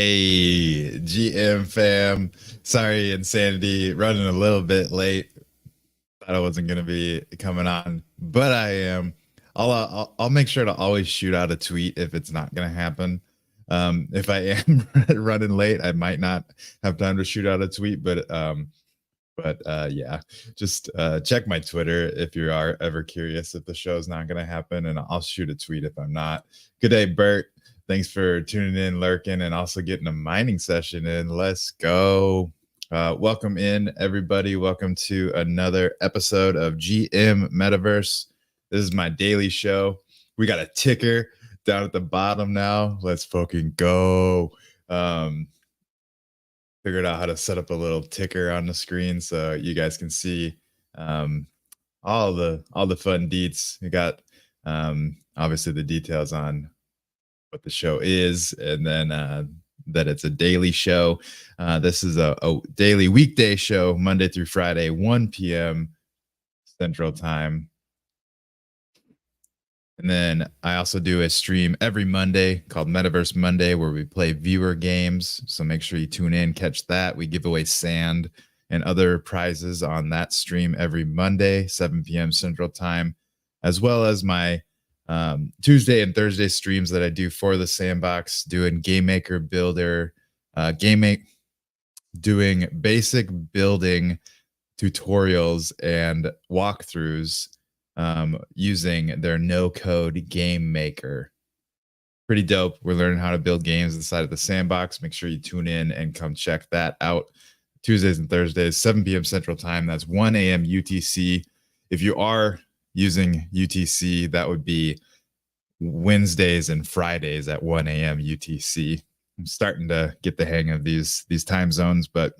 Hey, GM fam. Sorry, Insanity, running a little bit late. Thought I wasn't gonna be coming on, but I am. I'll make sure to always shoot out a tweet if it's not gonna happen. If I am running late, I might not have time to shoot out a tweet, but yeah, just check my Twitter if you are ever curious if the show's not gonna happen, and I'll shoot a tweet if I'm not. Good day, Bert. Thanks for tuning in, lurking, and also getting a mining session in. Let's go. Welcome in, everybody. Welcome to another episode of GM Metaverse. This is my daily show. We got a ticker down at the bottom now. Let's fucking go. Figured out how to set up a little ticker on the screen so you guys can see all the fun deets. You got obviously the details on what the show is, and then that it's a daily show. This is a daily weekday show, Monday through Friday, 1 p.m. Central Time. And then I also do a stream every Monday called Metaverse Monday where we play viewer games. So make sure you tune in, catch that. We give away sand and other prizes on that stream every Monday, 7 p.m. Central Time, as well as my Tuesday and Thursday streams that I do for the sandbox, doing game maker builder, doing basic building tutorials and walkthroughs using their no-code game maker. Pretty dope. We're learning how to build games inside of the sandbox. Make sure you tune in and come check that out. Tuesdays and Thursdays, 7 p.m. Central Time. That's 1 a.m. UTC. If you are using UTC, that would be Wednesdays and Fridays at 1 a.m. UTC. I'm starting to get the hang of these time zones, but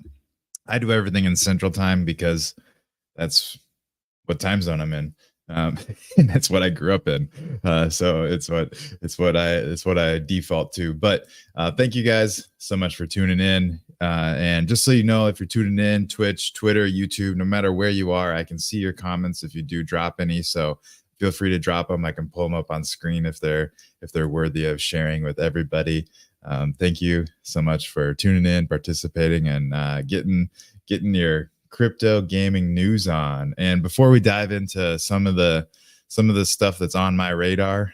I do everything in Central Time because that's what time zone I'm in. And that's what I grew up in. So it's what I default to. But thank you guys so much for tuning in. And just so you know, if you're tuning in, Twitch, Twitter, YouTube, no matter where you are, I can see your comments if you do drop any. So feel free to drop them. I can pull them up on screen if they're worthy of sharing with everybody. Thank you so much for tuning in, participating, and getting your crypto gaming news on. And before we dive into some of the stuff that's on my radar,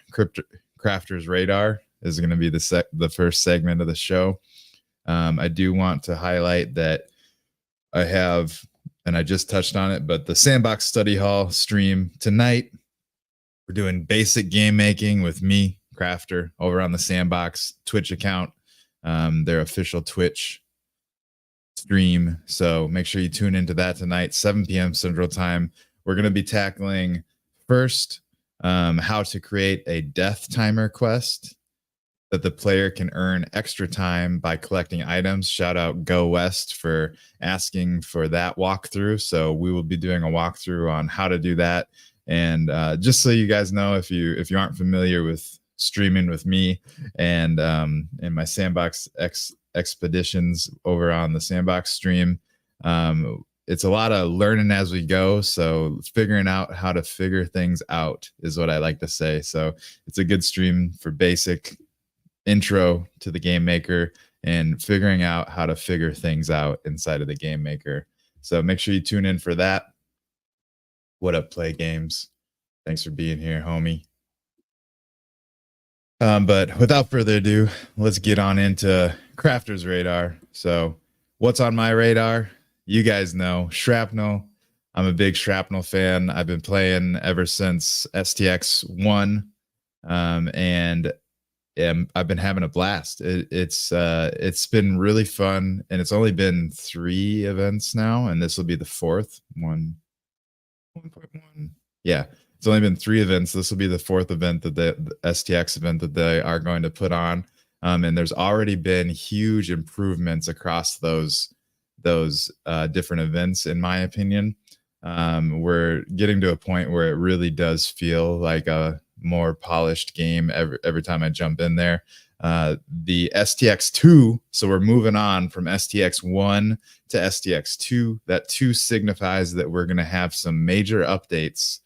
Krafter's radar is going to be the first segment of the show. I do want to highlight that I have, and I just touched on it, but the Sandbox Study Hall stream tonight. We're doing basic game making with me, Krafter, over on the Sandbox Twitch account, their official Twitch stream. So make sure you tune into that tonight, 7 p.m. Central Time. We're going to be tackling first how to create a death timer quest that the player can earn extra time by collecting items. Shout out Go West for asking for that walkthrough. So we will be doing a walkthrough on how to do that. And just so you guys know, if you aren't familiar with streaming with me and my Sandbox expeditions over on the Sandbox stream, it's a lot of learning as we go. So figuring out how to figure things out is what I like to say. So it's a good stream for basic intro to the game maker and figuring out how to figure things out inside of the game maker. So make sure you tune in for that. What up, Play Games? Thanks for being here, homie. But without further ado, let's get on into Krafter's radar. So what's on my radar? You guys know Shrapnel. I'm a big Shrapnel fan. I've been playing ever since STX 1, and I've been having a blast. It's been really fun, and it's only been 3 events now, and this will be the 4th one. 1.1. Yeah, it's only been 3 events. This will be the 4th event, that the STX event that they are going to put on. And there's already been huge improvements across those different events, in my opinion. We're getting to a point where it really does feel like a more polished game every time I jump in there. The STX 2, so we're moving on from STX 1 to STX 2. That 2 signifies that we're going to have some major updates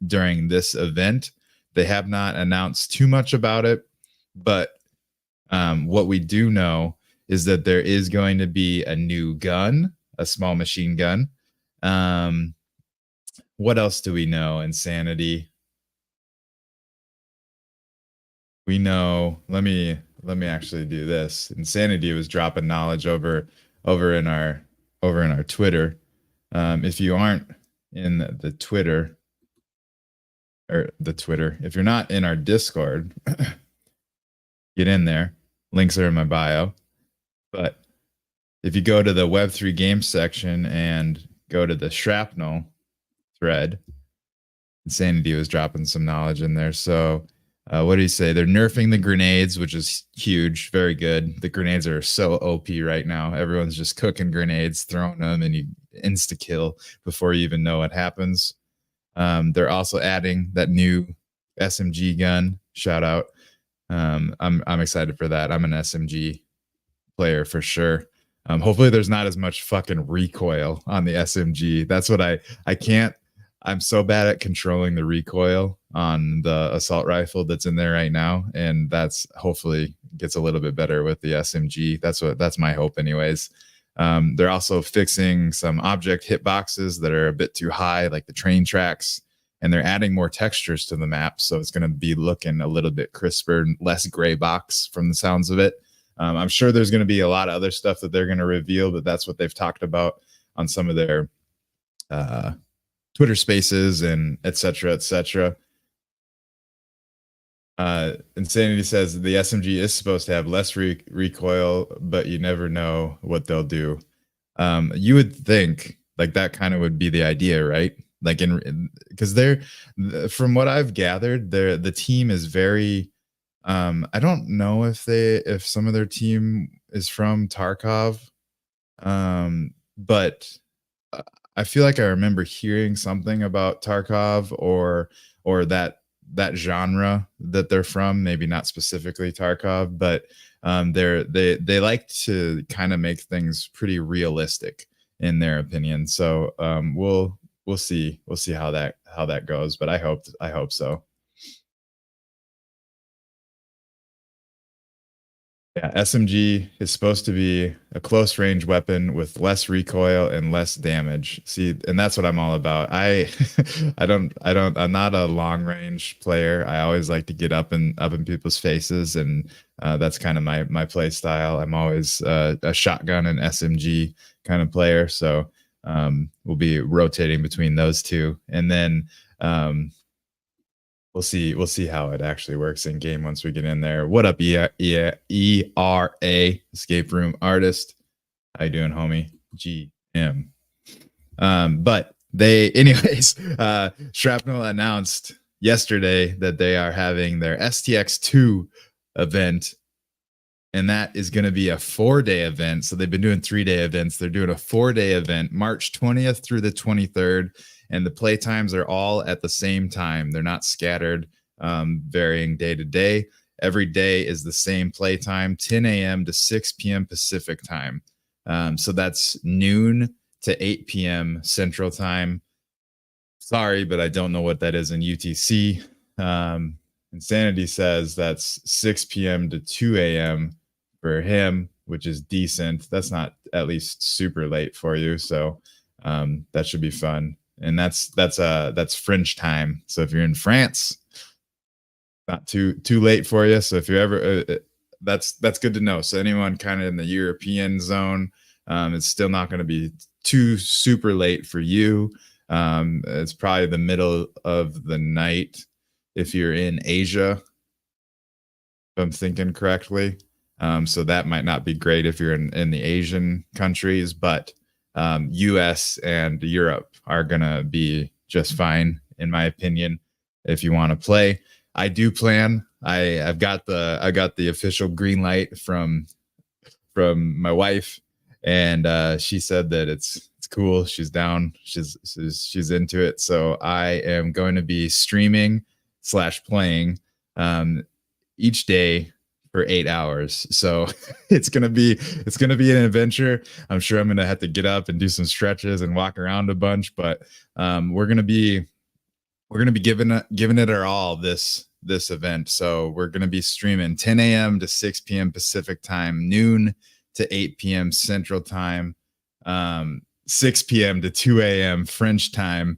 during this event. They have not announced too much about it, but What we do know is that there is going to be a new gun, a small machine gun. Um, what else do we know? Insanity. We know. Let me actually do this. Insanity was dropping knowledge over in our over in our Twitter. If you aren't in the Twitter or the Twitter, if you're not in our Discord, get in there. Links are in my bio. But if you go to the Web3 games section and go to the Shrapnel thread, Insanity was dropping some knowledge in there. So, what do you say? They're nerfing the grenades, which is huge, very good. The grenades are so OP right now. Everyone's just cooking grenades, throwing them, and you insta kill before you even know what happens. They're also adding that new SMG gun. Shout out. I'm excited for that. I'm an SMG player for sure. Hopefully there's not as much fucking recoil on the SMG. That's what I can't. I'm so bad at controlling the recoil on the assault rifle that's in there right now, and that's hopefully gets a little bit better with the SMG. That's my hope, anyways. They're also fixing some object hitboxes that are a bit too high, like the train tracks, and they're adding more textures to the map, so it's going to be looking a little bit crisper, less gray box from the sounds of it. I'm sure there's going to be a lot of other stuff that they're going to reveal, but that's what they've talked about on some of their Twitter Spaces and et cetera, et cetera. Insanity says the SMG is supposed to have less recoil, but you never know what they'll do. You would think like that kind of would be the idea, right? Like because they're from what I've gathered, the team is very. I don't know if some of their team is from Tarkov, but I feel like I remember hearing something about Tarkov or that genre that they're from. Maybe not specifically Tarkov, but they like to kind of make things pretty realistic in their opinion. So we'll see how that goes. But I hope so. Yeah, SMG is supposed to be a close range weapon with less recoil and less damage. See, and that's what I'm all about. I'm not a long range player. I always like to get up in people's faces, and that's kind of my play style. I'm always a shotgun and SMG kind of player. So we'll be rotating between those two, and then we'll see how it actually works in game once we get in there. What up, ERA Escape Room Artist? How you doing, homie? GM. But they, anyways, Shrapnel announced yesterday that they are having their STX2 event, and that is going to be a 4-day event. So they've been doing 3-day events. They're doing a 4-day event, March 20th through the 23rd. And the play times are all at the same time. They're not scattered, varying day to day. Every day is the same play time, 10 a.m. to 6 p.m. Pacific time. So that's noon to 8 p.m. Central time. Sorry, but I don't know what that is in UTC. Insanity says that's 6 p.m. to 2 a.m. for him, which is decent. That's not at least super late for you. So that should be fun. And that's French time. So if you're in France, not too late for you. So if you're ever, that's good to know. So anyone kind of in the European zone, it's still not going to be too super late for you. It's probably the middle of the night if you're in Asia, if I'm thinking correctly. So that might not be great if you're in the Asian countries, but US and Europe are gonna be just fine, in my opinion, if you want to play. I do plan. I've got the official green light from my wife, and she said that it's cool. She's down. She's into it. So I am going to be streaming / playing each day for 8 hours. So it's gonna be an adventure. I'm sure I'm gonna have to get up and do some stretches and walk around a bunch, but we're gonna be giving it our all this this event. So we're going to be streaming 10 a.m. to 6 p.m. Pacific time, noon to 8 p.m. Central time, 6 p.m. to 2 a.m. French time.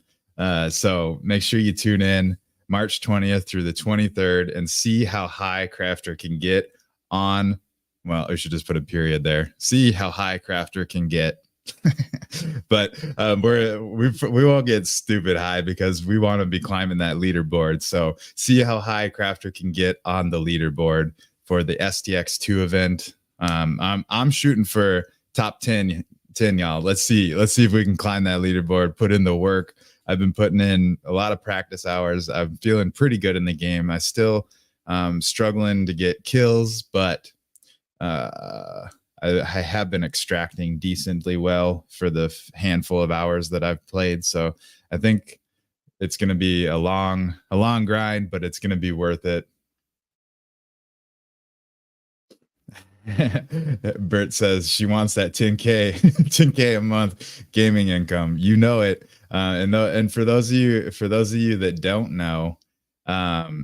So make sure you tune in March 20th through the 23rd and see how high Krafter can get on. Well, I should just put a period there. See how high Krafter can get. But we won't get stupid high because we want to be climbing that leaderboard. So see how high Krafter can get on the leaderboard for the STX2 event. I'm shooting for top 10, y'all. Let's see if we can climb that leaderboard, put in the work. I've been putting in a lot of practice hours. I'm feeling pretty good in the game. I still struggling to get kills, but I have been extracting decently well for the handful of hours that I've played. So I think it's going to be a long grind, but it's going to be worth it. Bert says she wants that 10K, 10K a month gaming income. You know it. And for those of you that don't know, I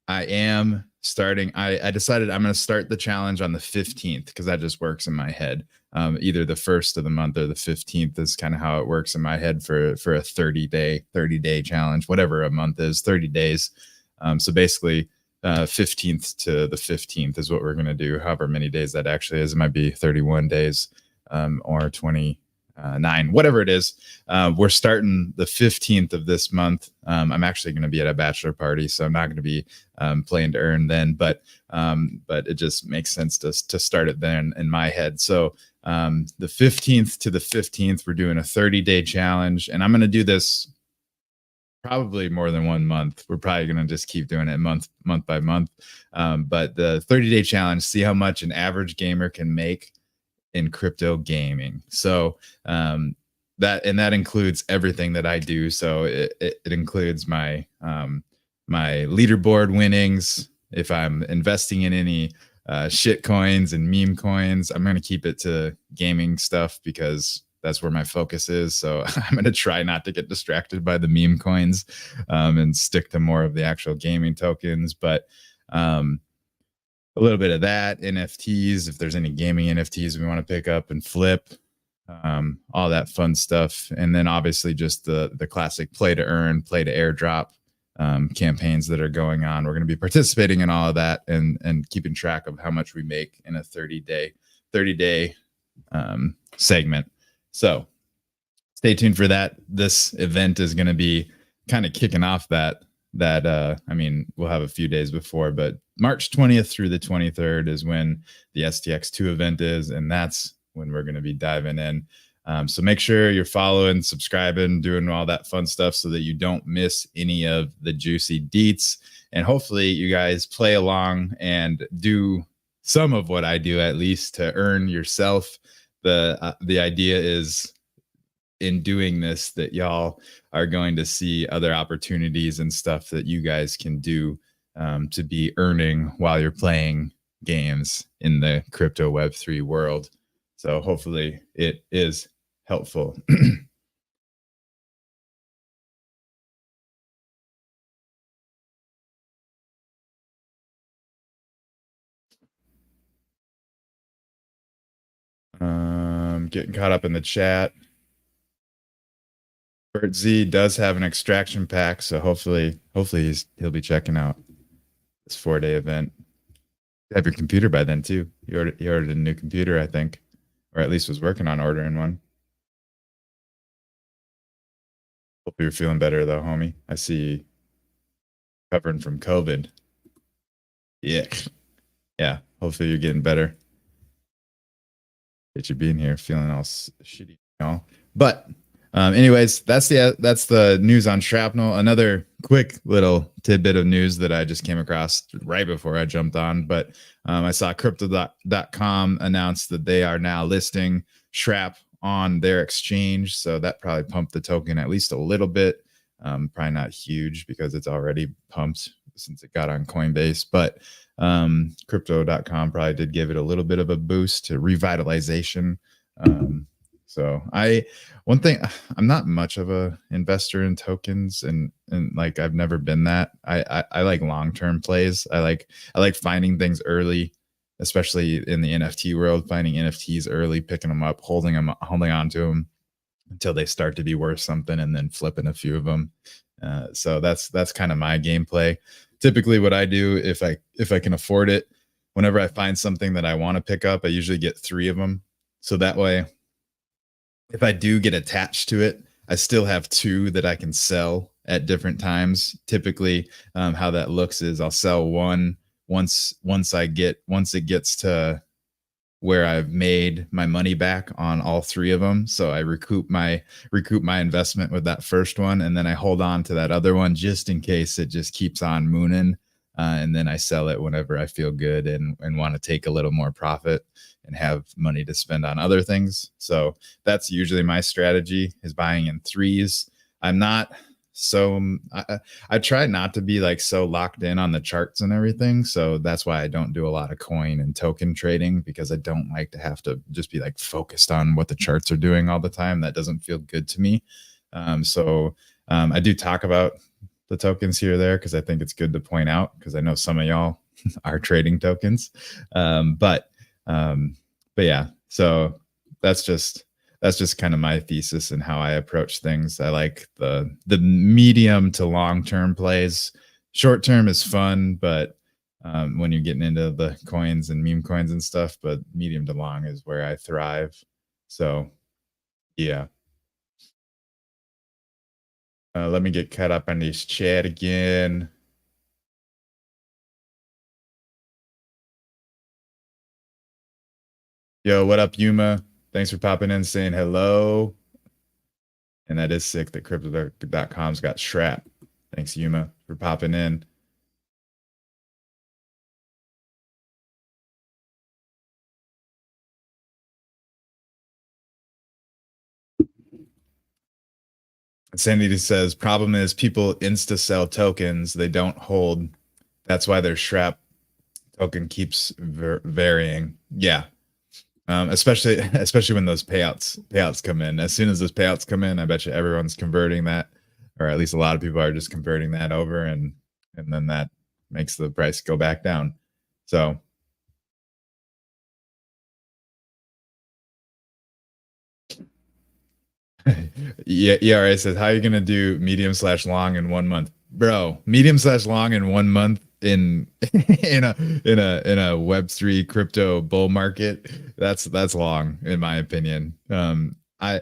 am starting. I decided I'm going to start the challenge on the 15th because that just works in my head. Either the 1st of the month or the 15th is kind of how it works in my head for a 30-day challenge, whatever a month is, 30 days. So basically 15th to the 15th is what we're going to do, however many days that actually is. It might be 31 days or 29, whatever it is. We're starting the 15th of this month. I'm actually going to be at a bachelor party, so I'm not going to be playing to earn then, but it just makes sense to start it then in my head. So the 15th to the 15th, we're doing a 30-day challenge, and I'm going to do this probably more than 1 month. We're probably going to just keep doing it month by month. But the 30-day challenge, see how much an average gamer can make in crypto gaming. So that includes everything that I do. So it includes my my leaderboard winnings. If I'm investing in any shit coins and meme coins, I'm going to keep it to gaming stuff because that's where my focus is. So I'm going to try not to get distracted by the meme coins and stick to more of the actual gaming tokens. But a little bit of that, NFTs, if there's any gaming NFTs we want to pick up and flip, all that fun stuff. And then obviously just the classic play to earn, play to airdrop campaigns that are going on. We're going to be participating in all of that and keeping track of how much we make in a 30-day segment. So stay tuned for that. This event is going to be kind of kicking off that I mean, we'll have a few days before, but March 20th through the 23rd is when the STX2 event is, and that's when we're going to be diving in. So make sure you're following, subscribing, doing all that fun stuff so that you don't miss any of the juicy deets. And hopefully you guys play along and do some of what I do, at least, to earn yourself. The idea is, in doing this, that y'all are going to see other opportunities and stuff that you guys can do to be earning while you're playing games in the crypto Web3 world. So hopefully it is helpful. Getting caught up in the chat. Bert Z does have an extraction pack, so hopefully he'll be checking out this 4-day event. You have your computer by then too. He ordered a new computer, I think, or at least was working on ordering one. Hope you're feeling better though, homie. I see you recovering from COVID. Yeah. Hopefully you're getting better. Get you being here, feeling all shitty, you know. But anyways, that's the news on Shrapnel. Another quick little tidbit of news that I just came across right before I jumped on, but I saw crypto.com announce that they are now listing Shrap on their exchange. So that probably pumped the token at least a little bit. Probably not huge because it's already pumped since it got on Coinbase, but crypto.com probably did give it a little bit of a boost to revitalization. So one thing, I'm not much of a investor in tokens, and like I've never been that. I like long-term plays. I like finding things early, especially in the NFT world, finding NFTs early, picking them up, holding on to them until they start to be worth something, and then flipping a few of them. So that's kind of my gameplay. Typically, what I do, if I can afford it, whenever I find something that I want to pick up, I usually get 3 of them. So that way, if I do get attached to it, I still have 2 that I can sell at different times. Typically, how that looks is I'll sell one once it gets to where I've made my money back on all 3 of them. So I recoup my investment with that first one, and then I hold on to that other one just in case it just keeps on mooning. And then I sell it whenever I feel good and want to take a little more profit and have money to spend on other things. So that's usually my strategy, is buying in threes. I'm not so I try not to be like so locked in on the charts and everything. So that's why I don't do a lot of coin and token trading, because I don't like to have to just be like focused on what the charts are doing all the time. That doesn't feel good to me. I do talk about the tokens here or there because I think it's good to point out, because I know some of y'all are trading tokens. But yeah, so that's just kind of my thesis and how I approach things. I like the medium to long term plays. Short term is fun, but when you're getting into the coins and meme coins and stuff, but medium to long is where I thrive. So yeah. Let me get caught up on this chat again. Yo, what up, Yuma? Thanks for popping in, saying hello. And that is sick that crypto.com's got Shrap. Thanks, Yuma, for popping in. Sandy says, problem is people insta sell tokens they don't hold. That's why their Shrap token keeps varying. Yeah. Especially when those payouts come in. As soon as those payouts come in, I bet you everyone's converting that, or at least a lot of people are just converting that over, and then that makes the price go back down. So yeah, ERA says, how are you gonna do medium/long in 1 month? Bro, medium/long in 1 month in in a Web3 crypto bull market, that's long in my opinion. I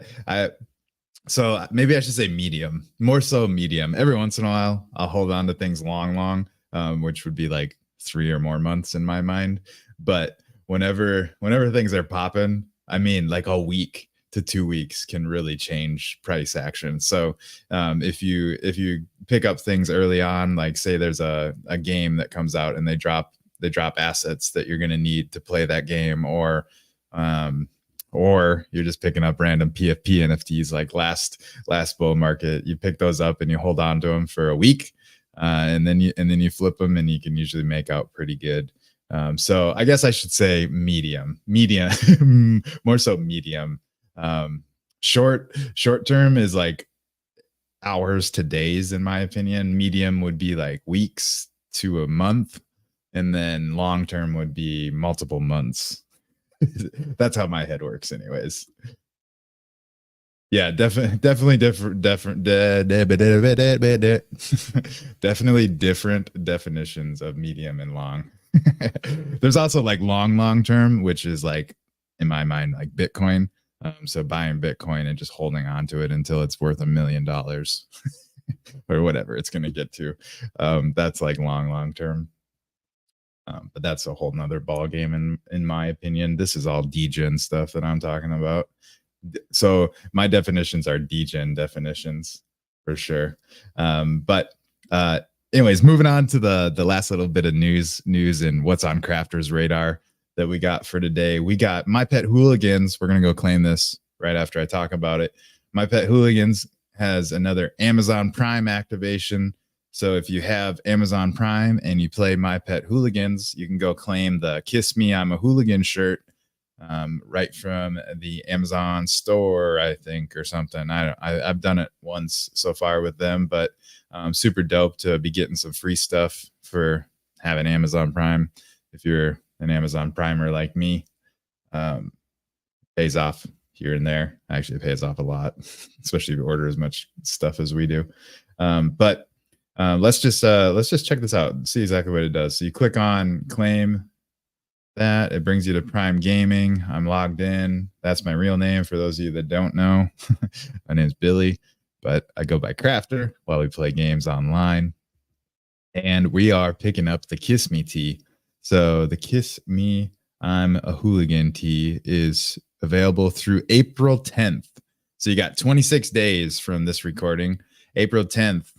So maybe I should say medium, more so medium. Every once in a while, I'll hold on to things long, which would be like 3 or more months in my mind. But whenever things are popping, I mean, like a week to 2 weeks can really change price action. So if you pick up things early on, like say there's a game that comes out and they drop assets that you're going to need to play that game, or you're just picking up random PFP NFTs like last bull market, you pick those up and you hold on to them for a week, and then you flip them, and you can usually make out pretty good. So I guess I should say medium, more so medium. Short term is like hours to days, in my opinion. Medium would be like weeks to a month, and then long term would be multiple months. That's how my head works anyways. Yeah, definitely different definitions of medium and long. There's also like long term, which is like, in my mind, like Bitcoin. So buying Bitcoin and just holding on to it until it's worth $1 million or whatever it's going to get to. That's like long term. But that's a whole nother ball game in my opinion. This is all degen stuff that I'm talking about. So my definitions are degen definitions for sure. But anyways, moving on to the last little bit of news and what's on Krafter's radar that we got for today. We got My Pet Hooligans. We're gonna go claim this right after I talk about it. My Pet Hooligans has another Amazon Prime activation. So if you have Amazon Prime and you play My Pet Hooligans, you can go claim the Kiss Me, I'm a Hooligan shirt. right from the Amazon store, I think, or something. I've done it once so far with them, but super dope to be getting some free stuff for having Amazon Prime. If you're an Amazon Primer like me, pays off here and there. Actually, it pays off a lot, especially if you order as much stuff as we do. But let's just check this out and see exactly what it does. So you click on claim that, it brings you to Prime Gaming. I'm logged in. That's my real name for those of you that don't know. My name's Billy, but I go by Krafter while we play games online. And we are picking up the Kiss Me tee. So the Kiss Me I'm a Hooligan tee is available through April 10th. So you got 26 days from this recording. April 10th,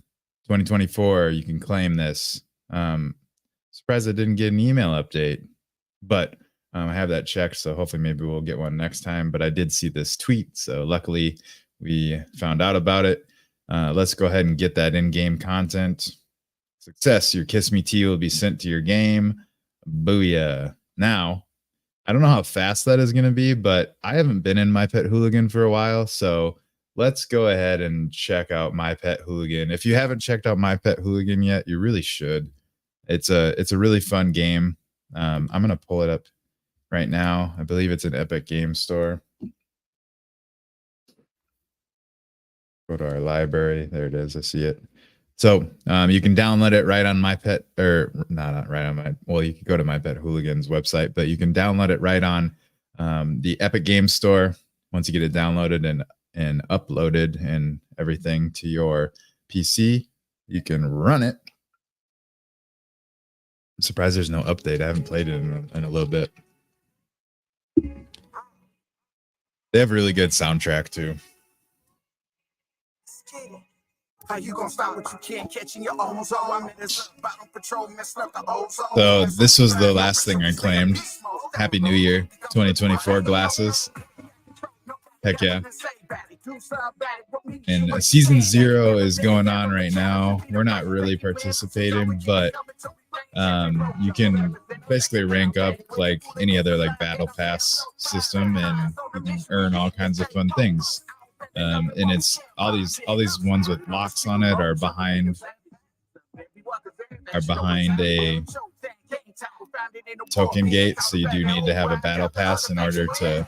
2024, you can claim this. Surprised I didn't get an email update, but I have that checked, so hopefully maybe we'll get one next time. But I did see this tweet, so luckily we found out about it. Let's go ahead and get that in-game content. Success, your Kiss Me tee will be sent to your game. Booyah. Now, I don't know how fast that is going to be, but I haven't been in My Pet Hooligan for a while, so let's go ahead and check out My Pet Hooligan. If you haven't checked out My Pet Hooligan yet, you really should. It's a really fun game. I'm going to pull it up right now. I believe it's an Epic Game Store. Go to our library. There it is. I see it. So you can download it right on My Pet, or not right on my, well, you can go to My Pet Hooligan's website, but you can download it right on the Epic Game Store. Once you get it downloaded and uploaded and everything to your PC, you can run it. I'm surprised there's no update. I haven't played it in a little bit. They have a really good soundtrack too. How you gonna stop what you can't catch in your own zone? So this was the last thing I claimed. Happy New Year 2024 glasses. Heck yeah. And season 0 is going on right now. We're not really participating, but you can basically rank up like any other like battle pass system, and you can earn all kinds of fun things. And it's all these ones with locks on it are behind a token gate, so you do need to have a battle pass in order to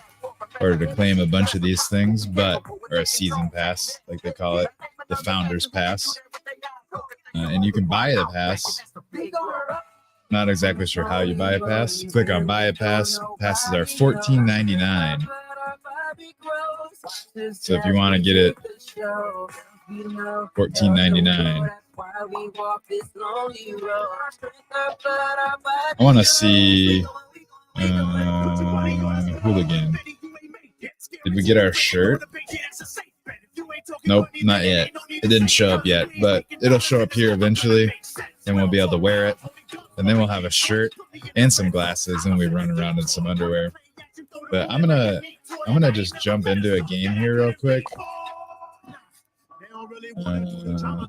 claim a bunch of these things, or a season pass like they call it, the founder's pass. And you can buy a pass. Not exactly sure how you buy a pass. You click on buy a pass. Passes are $14.99. So if you want to get it, $14.99. I want to see Hooligan. Did we get our shirt? Nope, not yet. It didn't show up yet, but it'll show up here eventually, and we'll be able to wear it. And then we'll have a shirt and some glasses, and we run around in some underwear. But I'm gonna just jump into a game here real quick. We'll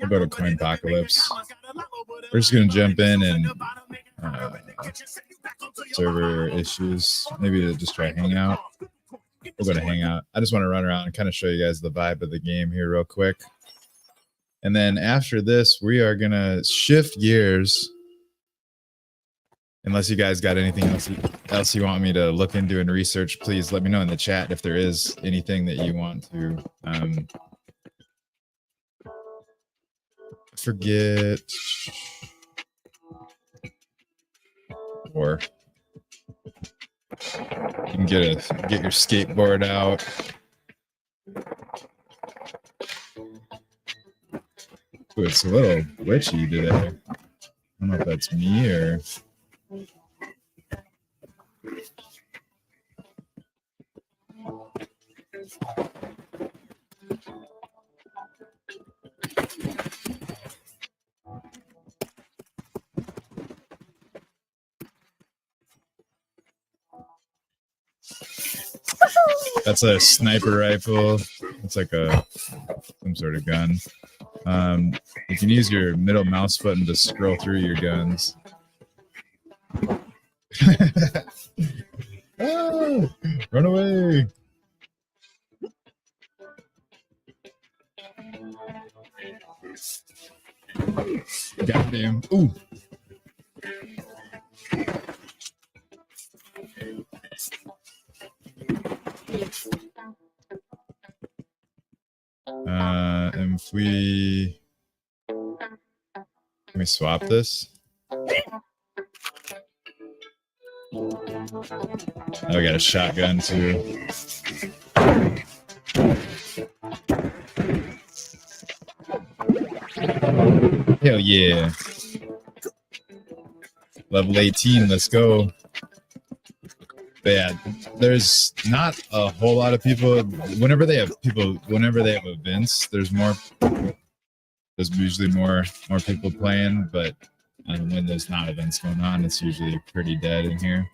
go to Coinpocalypse. We're just gonna jump in and server issues. Maybe to just try Hangout. We'll go to Hangout. I just want to run around and kind of show you guys the vibe of the game here real quick. And then after this, we are gonna shift gears. Unless you guys got anything else you want me to look into and research, please let me know in the chat if there is anything that you want to forget, or you can get your skateboard out. Ooh, it's a little glitchy today. I don't know if that's me or. That's a sniper rifle. It's like some sort of gun. You can use your middle mouse button to scroll through your guns. Run away. Got him. Ooh. And if we can we swap this? Oh, we got a shotgun too. Hell yeah. Level 18, let's go. But yeah, there's not a whole lot of people. Whenever they have events, there's usually more people playing, but when there's not events going on, it's usually pretty dead in here.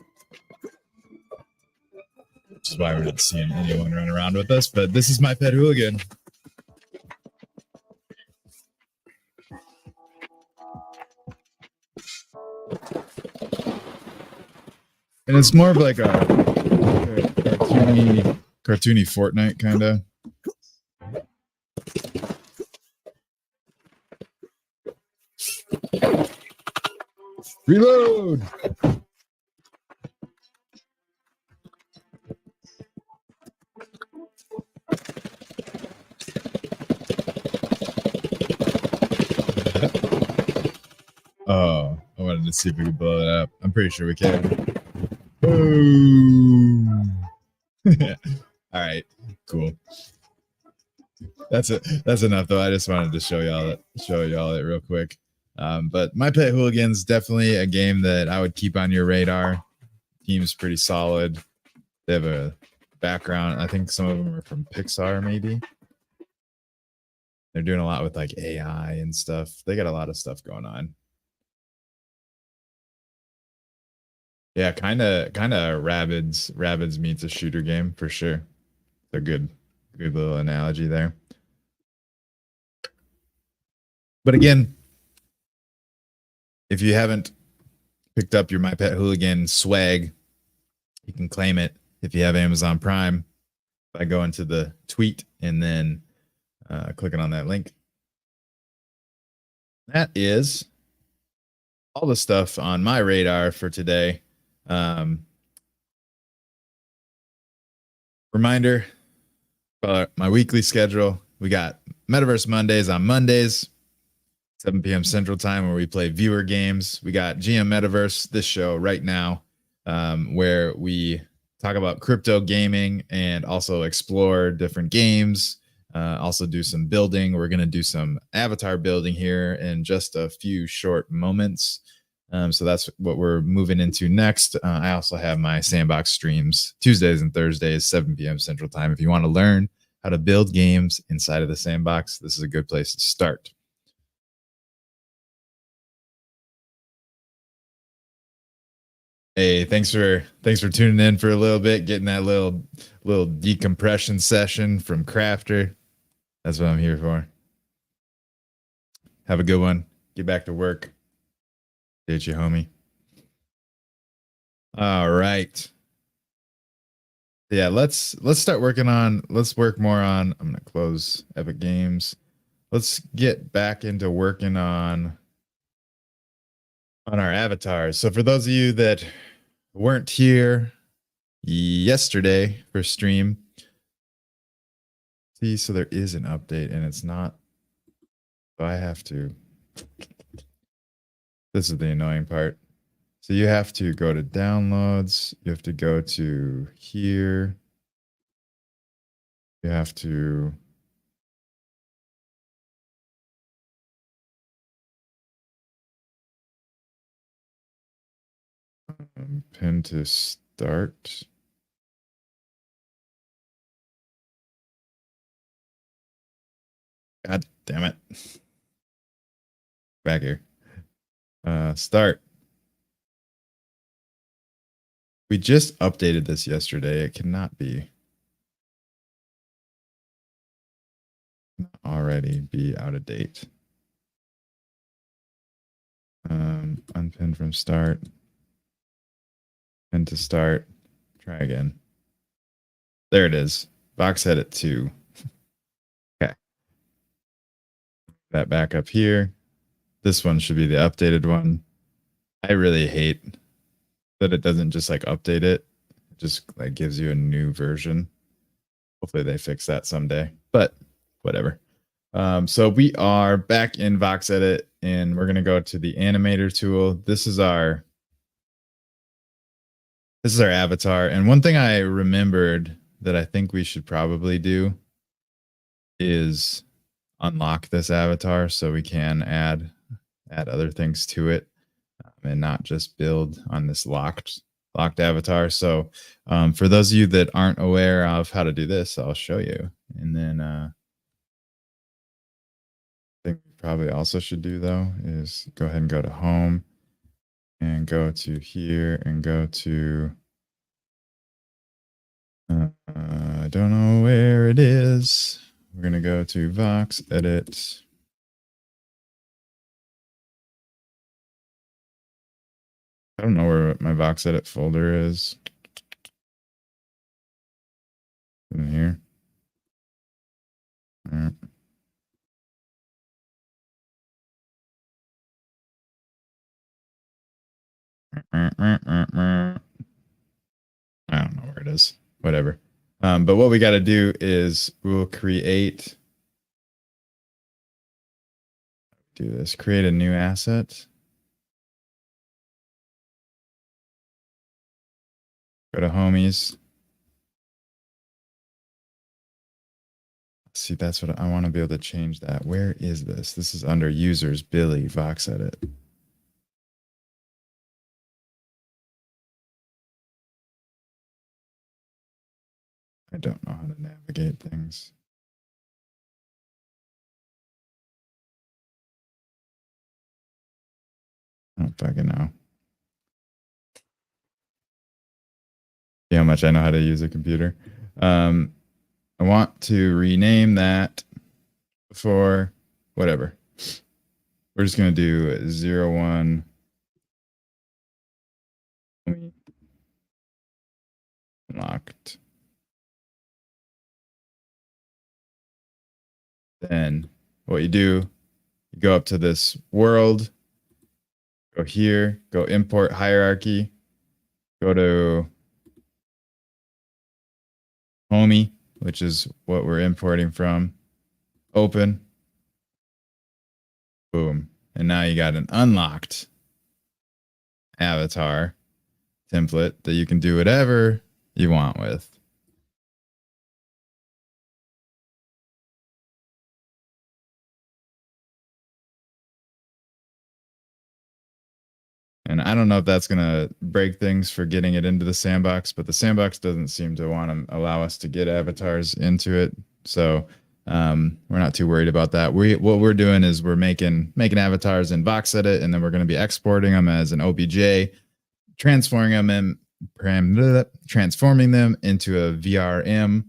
Which is why we're not seeing anyone run around with us. But this is my pet Hooligan. And it's more of like a cartoony Fortnite kind of. Reload! Oh, I wanted to see if we could blow it up. I'm pretty sure we can. Boom! All right, cool. That's it. That's enough, though. I just wanted to show y'all it real quick. But My Pet Hooligan's definitely a game that I would keep on your radar. Team's pretty solid. They have a background. I think some of them are from Pixar, maybe. They're doing a lot with like AI and stuff. They got a lot of stuff going on. Yeah, kind of Rabbids meets a shooter game for sure. A good little analogy there. But again, if you haven't picked up your My Pet Hooligan swag, you can claim it if you have Amazon Prime by going to the tweet and then clicking on that link. That is all the stuff on my radar for today. Reminder about my weekly schedule. We got Metaverse Mondays on Mondays, 7 p.m. Central Time, where we play viewer games. We got GM Metaverse, this show right now, where we talk about crypto gaming and also explore different games. Also do some building. We're going to do some avatar building here in just a few short moments. So that's what we're moving into next. I also have my sandbox streams Tuesdays and Thursdays, 7 p.m. Central Time. If you want to learn how to build games inside of the sandbox, this is a good place to start. Hey, thanks for tuning in for a little bit, getting that little decompression session from Krafter. That's what I'm here for. Have a good one. Get back to work. Did you, homie? All right. Yeah, let's start working on. Let's work more on. I'm gonna close Epic Games. Let's get back into working on our avatars. So for those of you that weren't here yesterday for stream, see, so there is an update and it's not. So I have to. This is the annoying part. So you have to go to downloads. You have to go to here. You have to. Pin to start. God damn it. Back here. Start. We just updated this yesterday. It cannot already be out of date. Unpin from start. Pin to start. Try again. There it is. Vox Edit 2. Okay. That back up here. This one should be the updated one. I really hate that it doesn't just like update it. It just like gives you a new version. Hopefully they fix that someday, but whatever. So we are back in Vox Edit and we're going to go to the animator tool. This is our avatar. And one thing I remembered that I think we should probably do is unlock this avatar so we can add other things to it, and not just build on this locked avatar. So for those of you that aren't aware of how to do this, I'll show you. And then I think we probably also should do though is go ahead and go to home and go to here and go to I don't know where it is. We're going to go to Vox Edit. I don't know where my Vox Edit folder is. In here. I don't know where it is. Whatever. But what we got to do is we'll create a new asset. Go to homies. See, that's what I want to be able to change that. Where is this? This is under users, Billy, Vox Edit. I don't know how to navigate things. I don't fucking know. See how much I know how to use a computer. I want to rename that for whatever. We're just going to do 01 unlocked. Then what you do, you go up to this world, go here, go import hierarchy, go to homie, which is what we're importing from, open, boom. And now you got an unlocked avatar template that you can do whatever you want with. And I don't know if that's going to break things for getting it into the sandbox, but the sandbox doesn't seem to want to allow us to get avatars into it. So we're not too worried about that. What we're doing is we're making avatars in Vox Edit, and then we're going to be exporting them as an OBJ, transforming them into a VRM,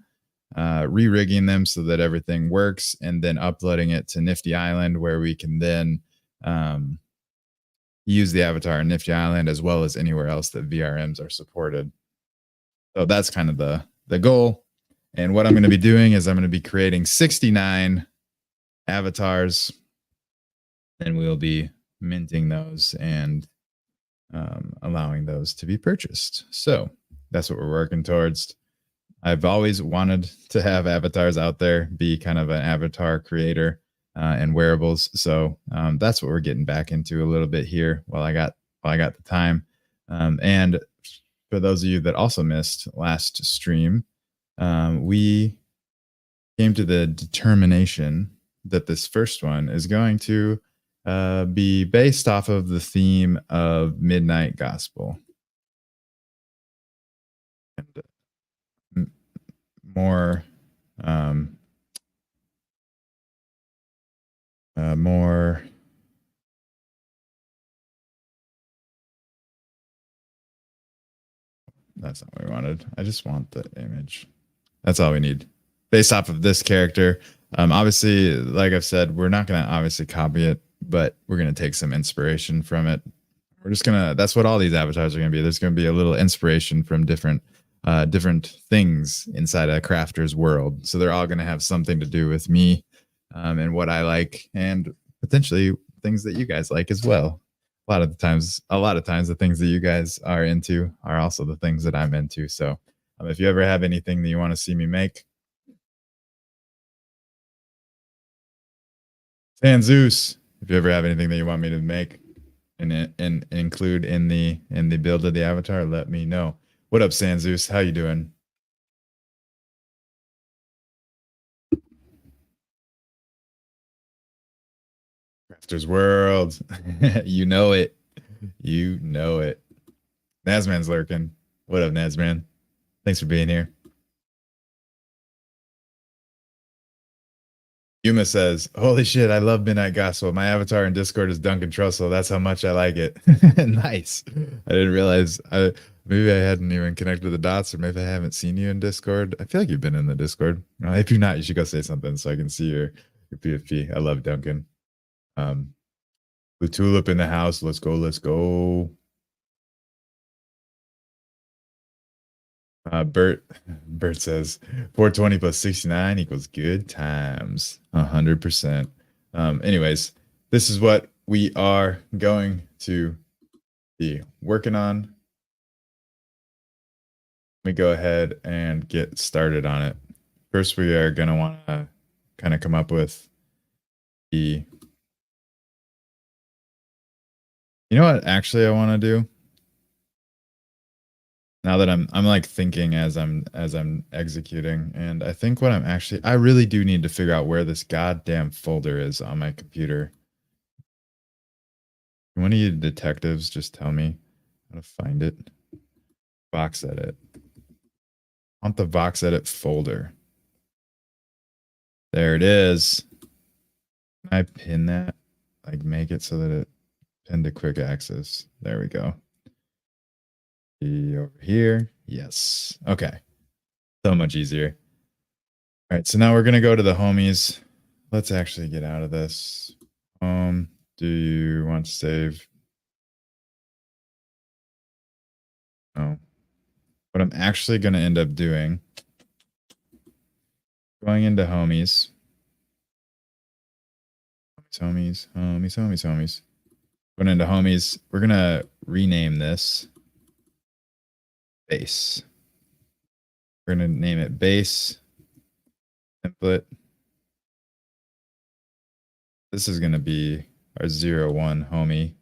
re-rigging them so that everything works, and then uploading it to Nifty Island, where we can then use the avatar in Nifty Island as well as anywhere else that VRMs are supported. So that's kind of the goal. And what I'm going to be doing is I'm going to be creating 69 avatars, and we'll be minting those and allowing those to be purchased. So that's what we're working towards. I've always wanted to have avatars out there, be kind of an avatar creator and wearables. So that's what we're getting back into a little bit here while I got the time. And for those of you that also missed last stream, we came to the determination that this first one is going to be based off of the theme of Midnight Gospel. And more that's not what we wanted. I just want the image. That's all we need. Based off of this character. Obviously, like I've said, we're not going to obviously copy it, but we're going to take some inspiration from it. We're just going to, that's what all these avatars are going to be. There's going to be a little inspiration from different different things inside a crafter's world. So they're all going to have something to do with me and what I like, and potentially things that you guys like as well. A lot of times, the things that you guys are into are also the things that I'm into. So if you ever have anything that you want to see me make, and Zeus, if you ever have anything that you want me to make and include in the build of the avatar, let me know. What up, Sanzeus? How you doing? Crafter's World. You know it. You know it. Nazman's lurking. What up, Nazman? Thanks for being here. Yuma says, "Holy shit, I love Midnight Gospel. My avatar in Discord is Duncan Trussell. That's how much I like it." Nice. I didn't realize. Maybe I hadn't even connected the dots, or maybe I haven't seen you in Discord. I feel like you've been in the Discord. If you're not, you should go say something so I can see your PFP. I love Duncan. Blue Tulip in the house. Let's go. Let's go. Bert says 420 plus 69 equals good times. 100%. Anyways, this is what we are going to be working on. Let me go ahead and get started on it. First, we are going to want to kind of come up with the, you know what actually I want to do? Now that I'm like thinking as I'm executing, and I think what I really do need to figure out where this goddamn folder is on my computer. One of you detectives just tell me how to find it. Vox edit. I want the Vox edit folder. There it is. Can I pin that? Like make it so that it pinned to quick access. There we go. Over here. Yes. Okay. So much easier. All right. So now we're going to go to the homies. Let's actually get out of this. Do you want to save? No. What I'm actually going to end up doing, going into homies. Homies. Going into homies. We're going to rename this base. We're going to name it base template. This is going to be our 01 homie.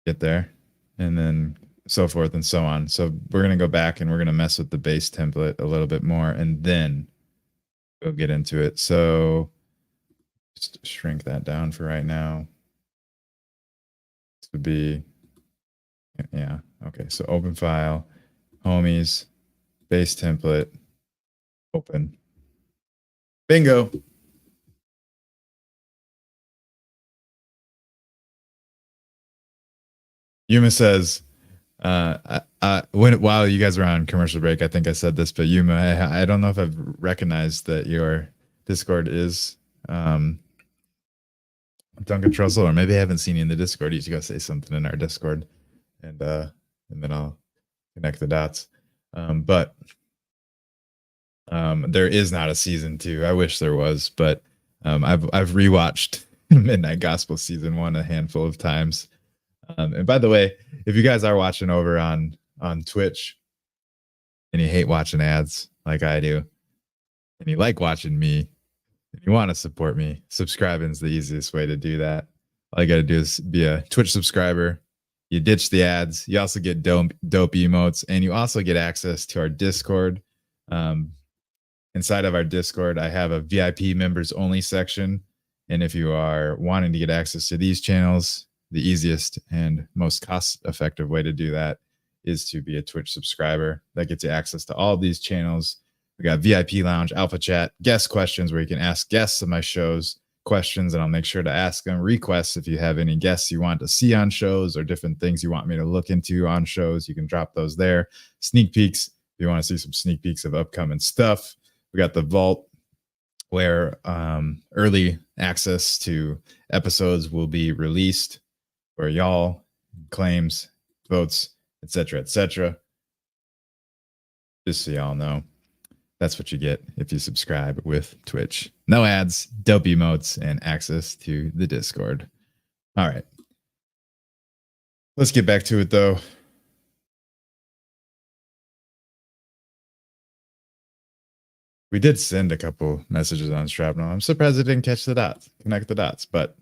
Get there, and then so forth and so on. So we're going to go back and we're going to mess with the base template a little bit more, and then we'll get into it. So just shrink that down for right now. This would be, yeah. Okay. So open file, homies, base template, open. Bingo. Yuma says, while you guys were on commercial break, I think I said this, but Yuma, I don't know if I've recognized that your Discord is Duncan Trussell, or maybe I haven't seen you in the Discord. You should go say something in our Discord, and then I'll connect the dots. But there is not a season 2. I wish there was, but I've rewatched Midnight Gospel season 1 a handful of times. And by the way, if you guys are watching over on Twitch and you hate watching ads like I do, and you like watching me, and you want to support me, subscribing is the easiest way to do that. All you got to do is be a Twitch subscriber. You ditch the ads. You also get dope emotes, and you also get access to our Discord. Inside of our Discord, I have a VIP members only section. And if you are wanting to get access to these channels, the easiest and most cost-effective way to do that is to be a Twitch subscriber. That gets you access to all of these channels. We got VIP Lounge, Alpha Chat, guest questions where you can ask guests of my shows questions, and I'll make sure to ask them. Requests, if you have any guests you want to see on shows or different things you want me to look into on shows, you can drop those there. Sneak peeks, if you want to see some sneak peeks of upcoming stuff. We got the vault where early access to episodes will be released, where y'all claims, votes, etc., etc. Just so y'all know, that's what you get if you subscribe with Twitch. No ads, dope emotes, and access to the Discord. All right. Let's get back to it though. We did send a couple messages on Shrapnel. I'm surprised I didn't connect the dots, but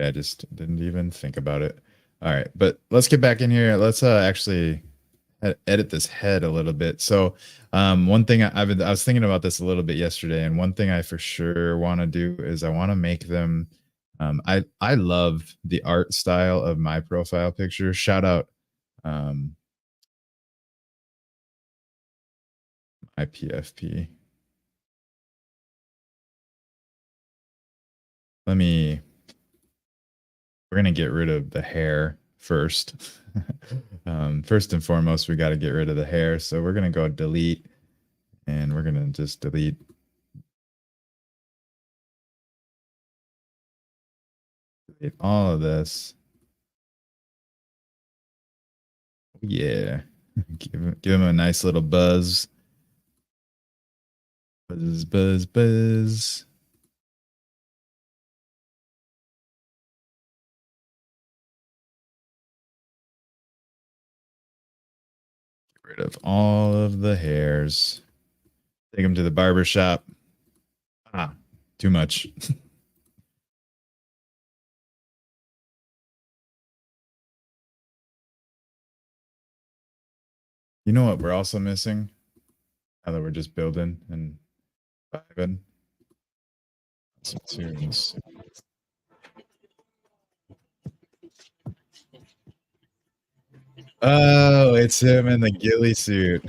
I just didn't even think about it. All right, but let's get back in here. Let's actually edit this head a little bit. So, one thing I was thinking about this a little bit yesterday, and one thing I for sure want to do is I want to make them. I love the art style of my profile picture. Shout out my PFP. We're gonna get rid of the hair first. First and foremost, we got to get rid of the hair. So we're gonna go delete, and we're gonna just delete all of this. Yeah, give him a nice little buzz. Buzz, buzz, buzz. Get rid of all of the hairs. Take him to the barber shop. Ah, too much. You know what we're also missing? Now that we're just building and vibing. Some tunes. Oh, it's him in the ghillie suit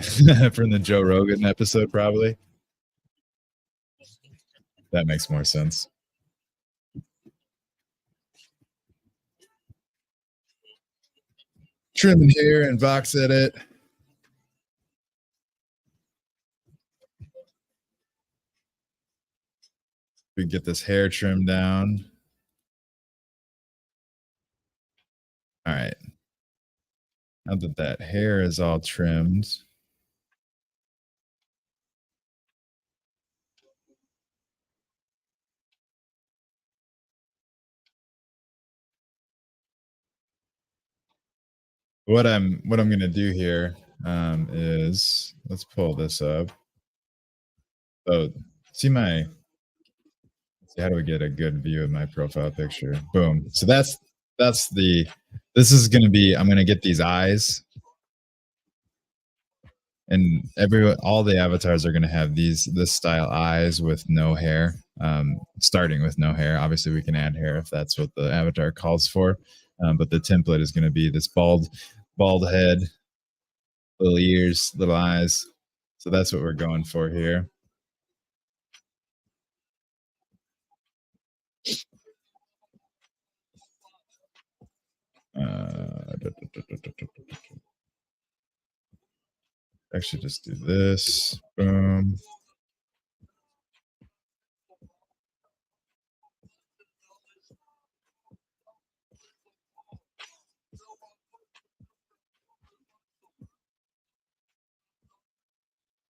from the Joe Rogan episode, probably. That makes more sense. Trimming hair and Vox edit. We get this hair trimmed down. All right. Now that that hair is all trimmed, what I'm gonna do here is let's pull this up. So see my see how do we get a good view of my profile picture? Boom. So that's the this is gonna be I'm gonna get these eyes, and all the avatars are going to have this style eyes with no hair, starting with no hair. Obviously we can add hair if that's what the avatar calls for, but the template is going to be this bald head, little ears, little eyes. So that's what we're going for here. Actually just do this. Boom.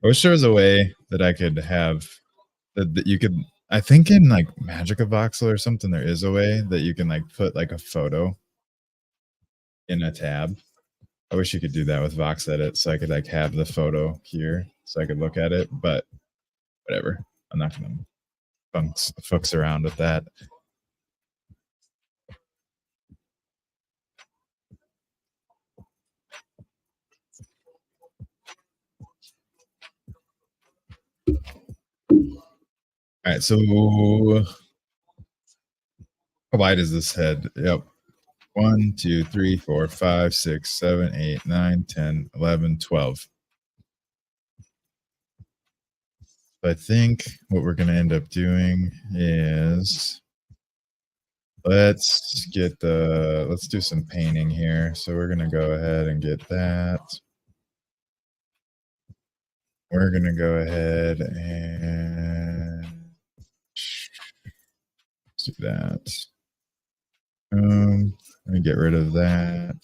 I wish there was a way that I could have that you could. I think in like Magica Voxel or something, there is a way that you can like put like a photo in a tab. I wish you could do that with Vox Edit, so I could like have the photo here, so I could look at it. But whatever, I'm not gonna fucks around with that. All right, so how wide is this head? Yep. 1, 2, 3, 4, 5, 6, 7, 8, 9, 10, 11, 12. I think what we're gonna end up doing is let's do some painting here. So we're gonna go ahead and get that. We're gonna go ahead and Let's do that. Let me get rid of that.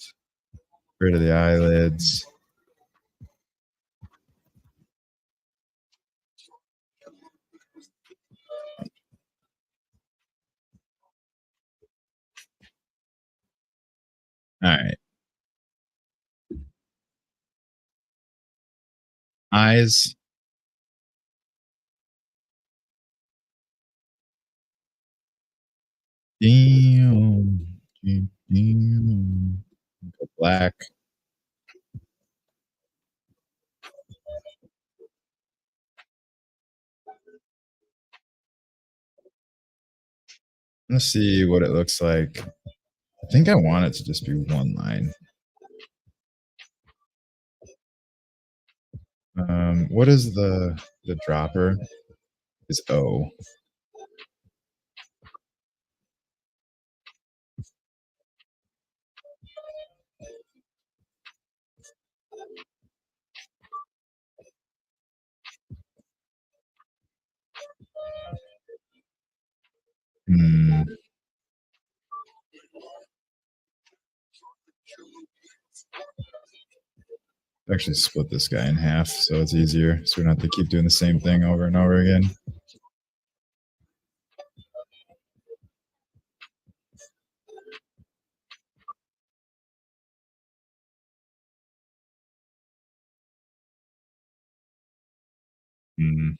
Rid of the eyelids. All right. Eyes. Damn. Damn. Go black. Let's see what it looks like. I think I want it to just be one line. What is the dropper? Is O. Hmm. Actually split this guy in half so it's easier. So we don't have to keep doing the same thing over and over again. Hmm.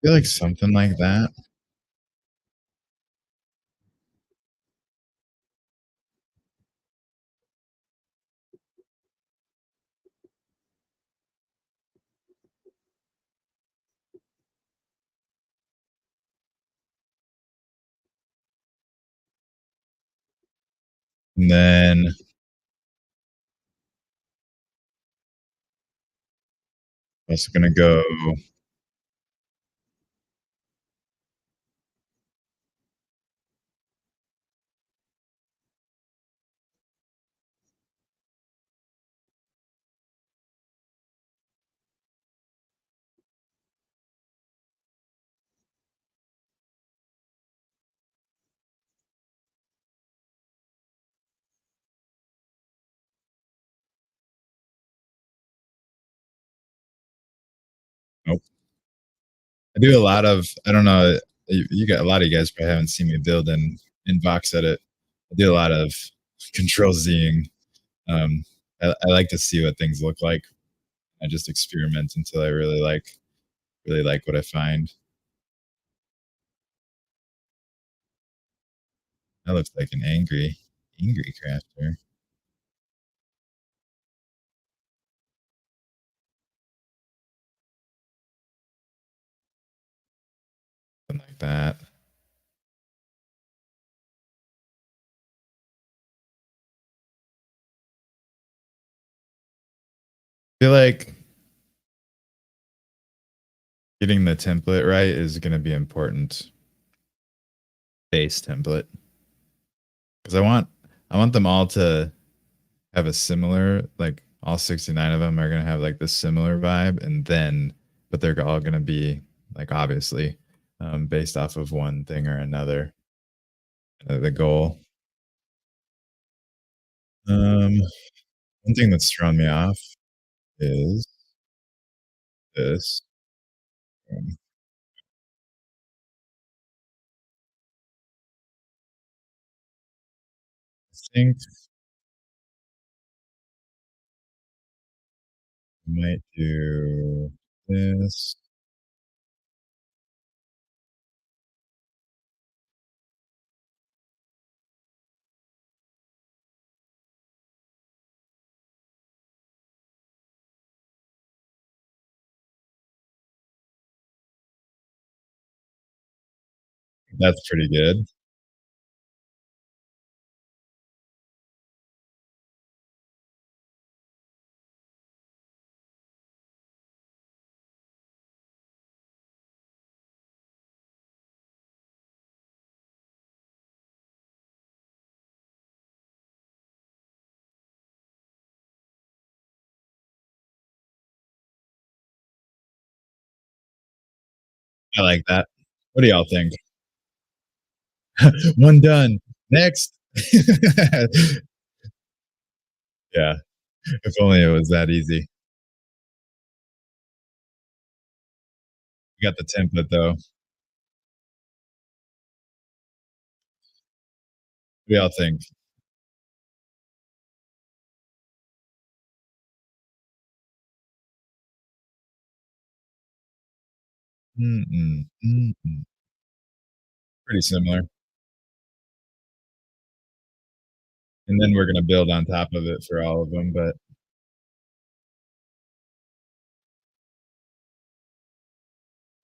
I feel like something like that. And then it's gonna go. Nope. I do a lot of. I don't know. You got a lot of you guys probably haven't seen me build in Vox Edit. I do a lot of control Zing. I like to see what things look like. I just experiment until I really like what I find. That looks like an angry crafter. Something like that. I feel like getting the template right is going to be important. Base template, because I want them all to have a similar, like all 69 of them are going to have like this similar vibe, and then but they're all going to be like obviously based off of one thing or another. The goal. Um, One thing that's thrown me off is this. Um, I think I might do this. That's pretty good. I like that. What do y'all think? One done. Next. Yeah, if only it was that easy. You got the template though. What do y'all think? Mm-mm, mm-mm. Pretty similar. And then we're gonna build on top of it for all of them, but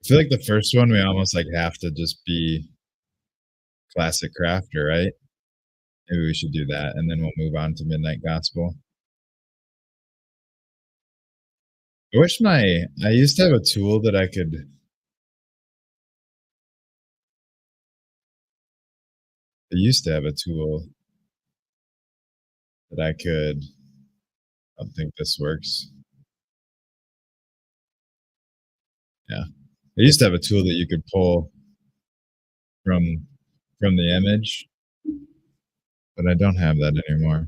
I feel like the first one we almost like have to just be classic Krafter, right? Maybe we should do that, and then we'll move on to Midnight Gospel. I wish I used to have a tool that I used to have a tool that I could I don't think this works. Yeah. I used to have a tool that you could pull from from the image, but I don't have that anymore.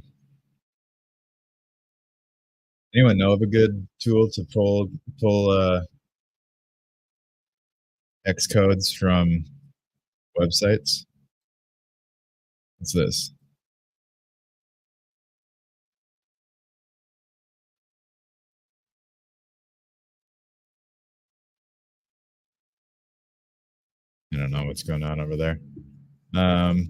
Anyone know of a good tool to pull X codes from websites? What's this? I don't know what's going on over there. Um,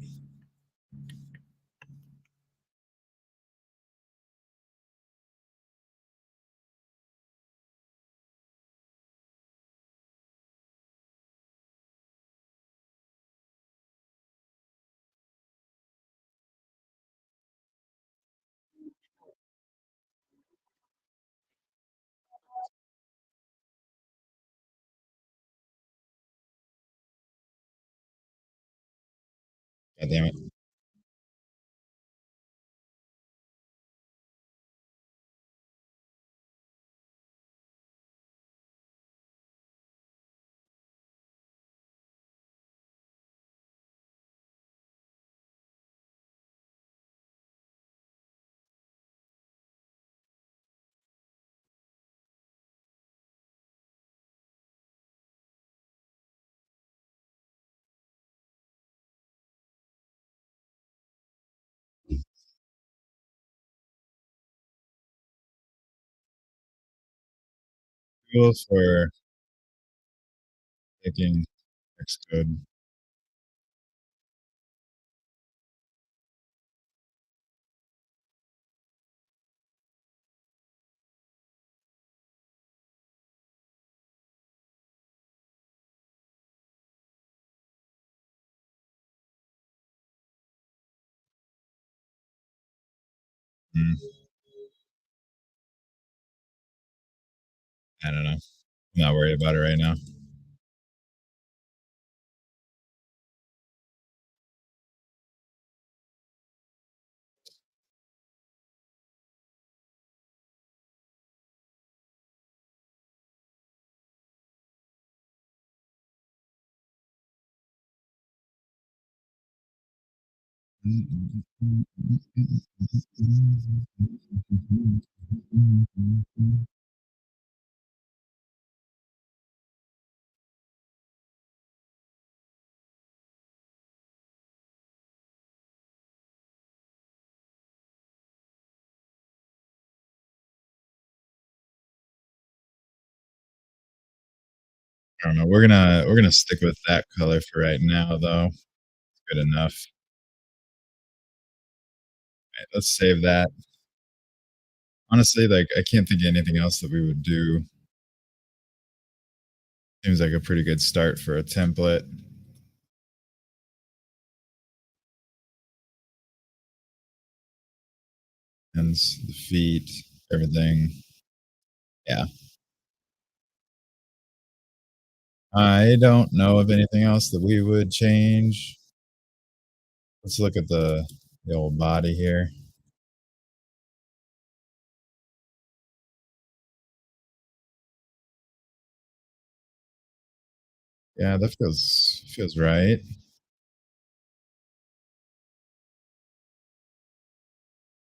God damn it. Tool for taking X code. Mm, I don't know. I'm not worried about it right now. I don't know. We're gonna stick with that color for right now, though. Good enough. Right, let's save that. Honestly, like I can't think of anything else that we would do. Seems like a pretty good start for a template. Hands, the feet, everything. Yeah. I don't know of anything else that we would change. Let's look at the old body here. Yeah, that feels right.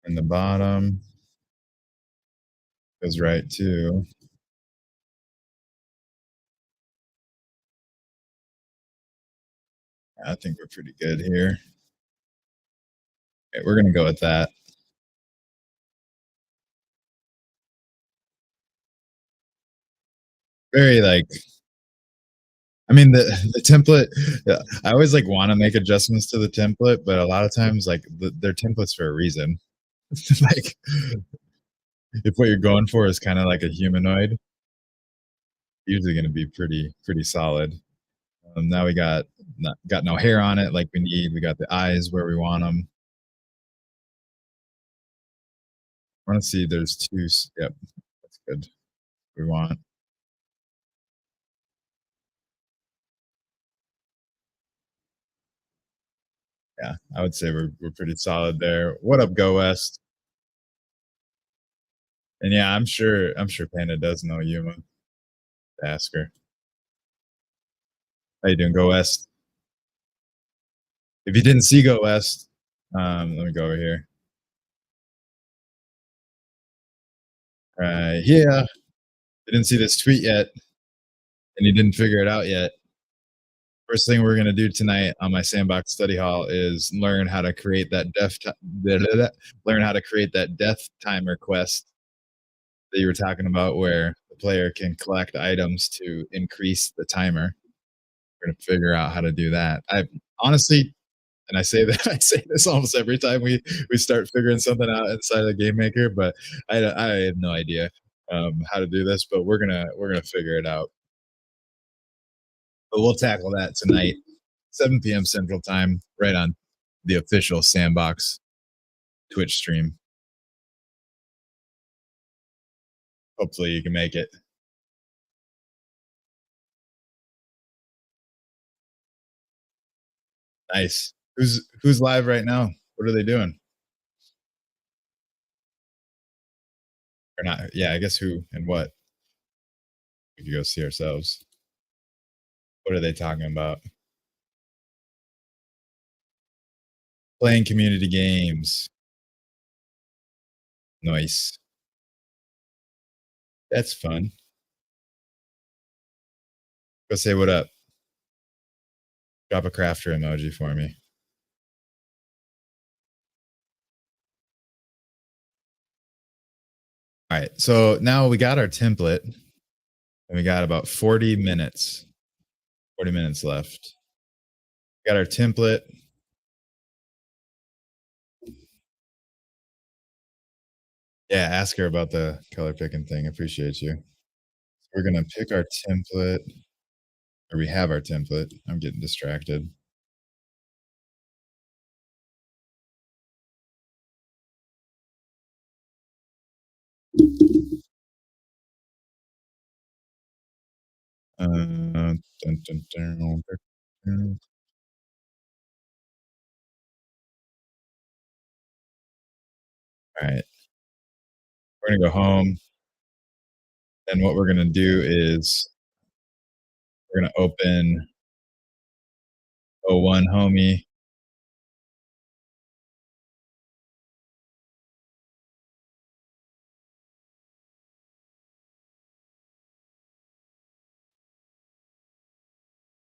And the bottom feels right too. I think we're pretty good here. Okay, we're gonna go with that. Very like I mean the template yeah, I always like want to make adjustments to the template, but a lot of times like they're templates for a reason. Like if what you're going for is kind of like a humanoid, usually going to be pretty solid. Now we got no hair on it like we need. We got the eyes where we want them. I want to see there's two. Yep, that's good. We want. Yeah, I would say we're pretty solid there. What up, Go West? And yeah, I'm sure Panda does know Yuma. Ask her. How you doing, Go West? If you didn't see Go West, let me go over here. Yeah, you didn't see this tweet yet, and you didn't figure it out yet. First thing we're gonna do tonight on my sandbox study hall is learn how to create that learn how to create that death timer quest that you were talking about, where the player can collect items to increase the timer. We're gonna figure out how to do that. I honestly, and I say that I say this almost every time we start figuring something out inside of Game Maker, but I have no idea how to do this, but we're gonna figure it out. But we'll tackle that tonight, 7 p.m. Central Time, right on the official Sandbox Twitch stream. Hopefully, you can make it. Nice. Who's live right now? What are they doing? Or not? Yeah, I guess who and what. We could go see ourselves. What are they talking about? Playing community games. Nice. That's fun. Go say what up. Drop a Krafter emoji for me. All right. So now we got our template and we got about 40 minutes. 40 minutes left. We got our template. Yeah, ask her about the color picking thing. Appreciate you. We're gonna pick our template, or we have our template. I'm getting distracted. Dun, dun, dun, dun. All right, we're gonna go home, and what we're gonna do is we're gonna open O1 homie,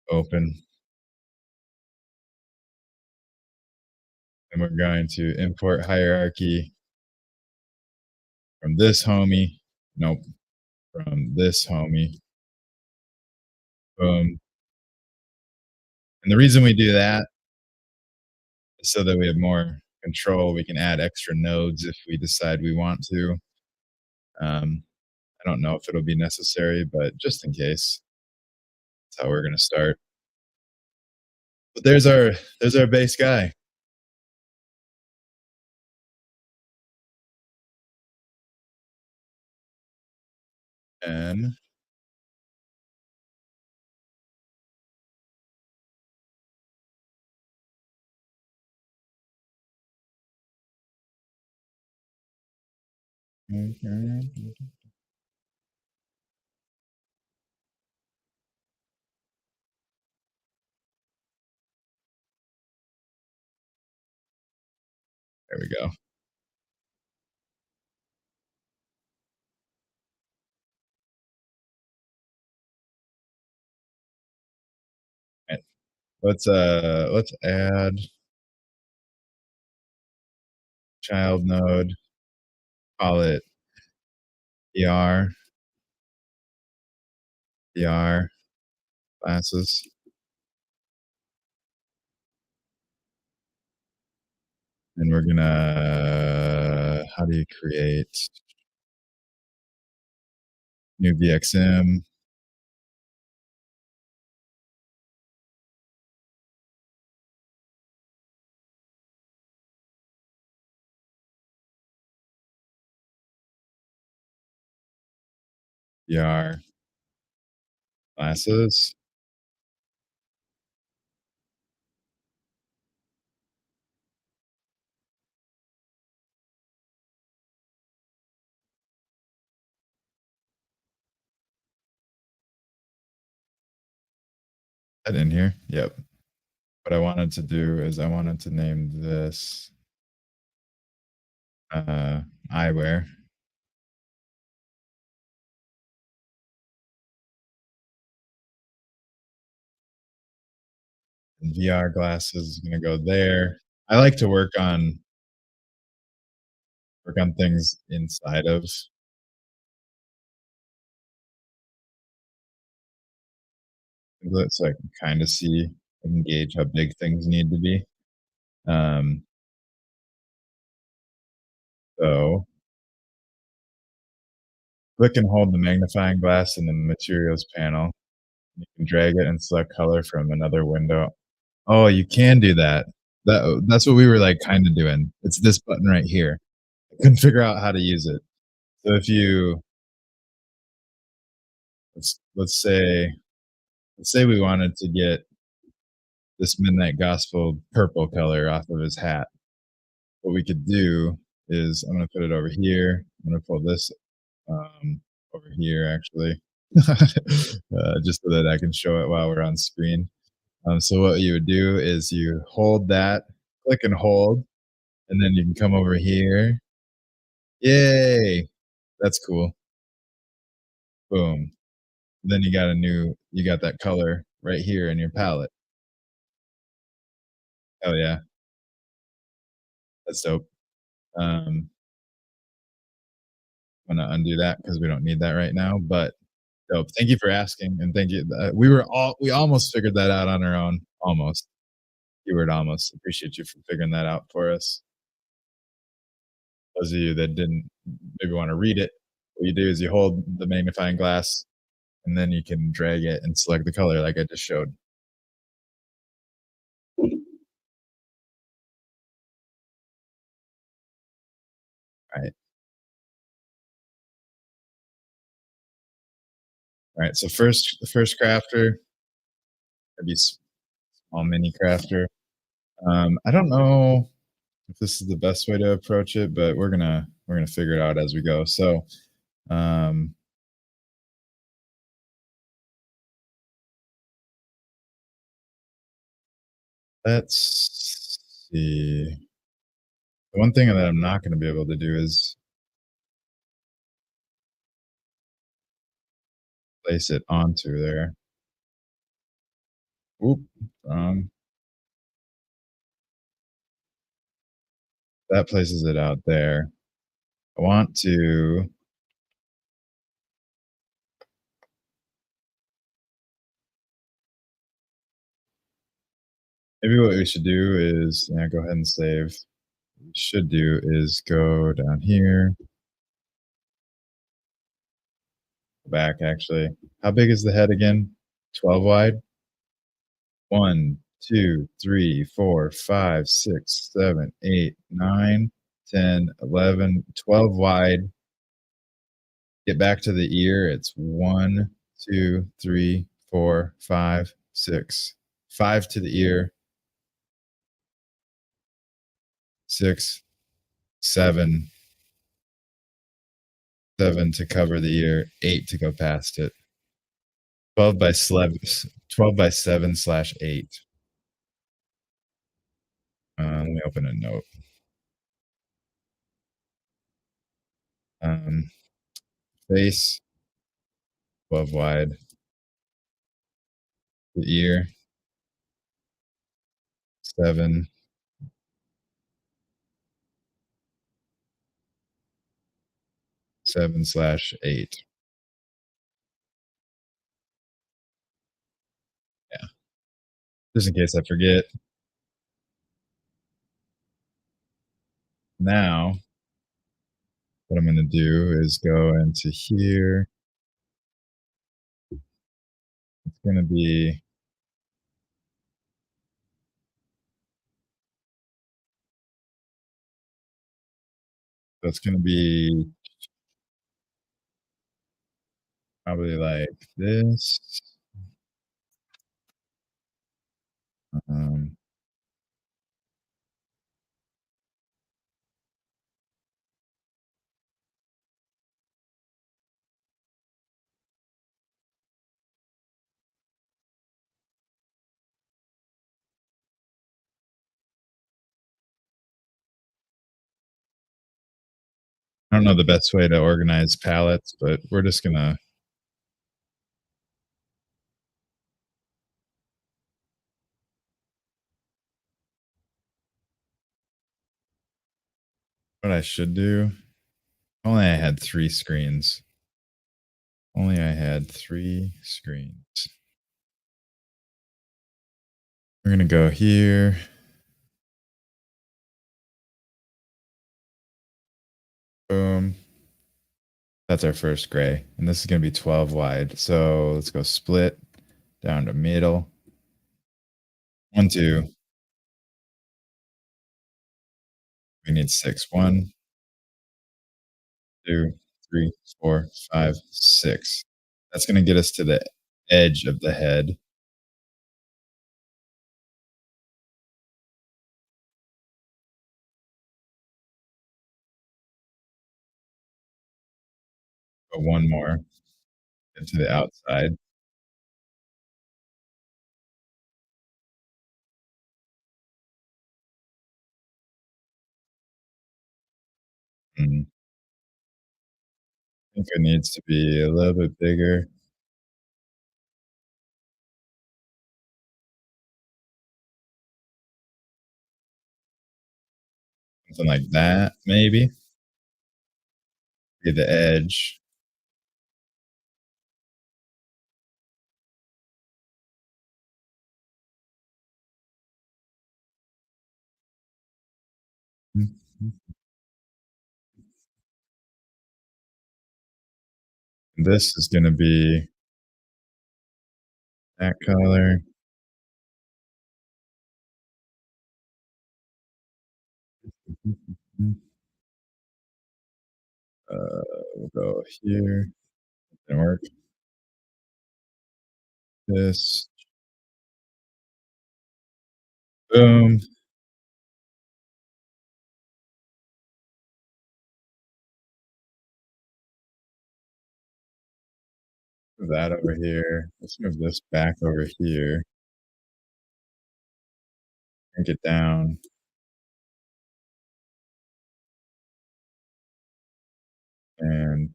open, and we're going to import hierarchy from this homie. Nope, from this homie. Boom. And the reason we do that is so that we have more control. We can add extra nodes if we decide we want to. Um, I don't know if it'll be necessary, but just in case, that's how we're gonna start. But there's our base guy. 10. Okay. There we go. Right. Let's add child node, call it VR, VR classes. And we're gonna how do you create new VXM? VR classes. That in here. Yep. What I wanted to do is I wanted to name this eyewear. And VR glasses is gonna go there. I like to work on things inside of so I can kind of see and gauge how big things need to be. Um, so click and hold the magnifying glass in the materials panel. You can drag it and select color from another window. Oh, you can do that. That's what we were like kind of doing. It's this button right here. I couldn't figure out how to use it. So if you let's say we wanted to get this midnight gospel purple color off of his hat. What we could do is I'm gonna put it over here. I'm gonna pull this over here actually, just so that I can show it while we're on screen. So what you would do is you hold that, click and hold, and then you can come over here. Yay! That's cool. Boom. Then you got that color right here in your palette. Oh yeah, that's dope. I'm gonna undo that because we don't need that right now. But dope. Thank you for asking, and thank you. We almost figured that out on our own. Almost. Keyword almost. Appreciate you for figuring that out for us. Those of you that didn't maybe want to read it, what you do is you hold the magnifying glass, and then you can drag it and select the color like I just showed. Right. All right. So the first crafter, maybe small mini crafter. I don't know if this is the best way to approach it, but we're gonna figure it out as we go. So um, let's see. The one thing that I'm not going to be able to do is place it onto there. Oop, wrong. That places it out there. I want to maybe what we should do is yeah, go ahead and save. What we should do is go down here, back actually. How big is the head again? 12 wide? 1, 2, 3, 4, 5, 6, 7, 8, 9, 10, 11, 12 wide. Get back to the ear. It's 1, 2, 3, 4, 5, 6. 5 to the ear, 6, 7, 7 to cover the ear, 8 to go past it. 12 by 12 by 7 slash 8. Let me open a note. Um, Face 12 wide, the ear 7, 7 slash 8. Yeah, just in case I forget. Now, what I'm going to do is go into here. It's going to be, so it's going to be probably like this. Um, I don't know the best way to organize palettes, but we're just going to, what I should do. Only I had 3 screens. Only I had 3 screens. We're going to go here. Boom. That's our first gray. And this is going to be 12 wide. So let's go split down to middle. 1, 2. We need 6. 1, 2, 3, 4, 5, 6. That's going to get us to the edge of the head. But one more into the outside. Mm, I think it needs to be a little bit bigger. Something like that, maybe. Be the edge. Mhm. This is going to be that color. We'll go here. Didn't work. This. Boom. Move that over here. Let's move this back over here. Take it down. And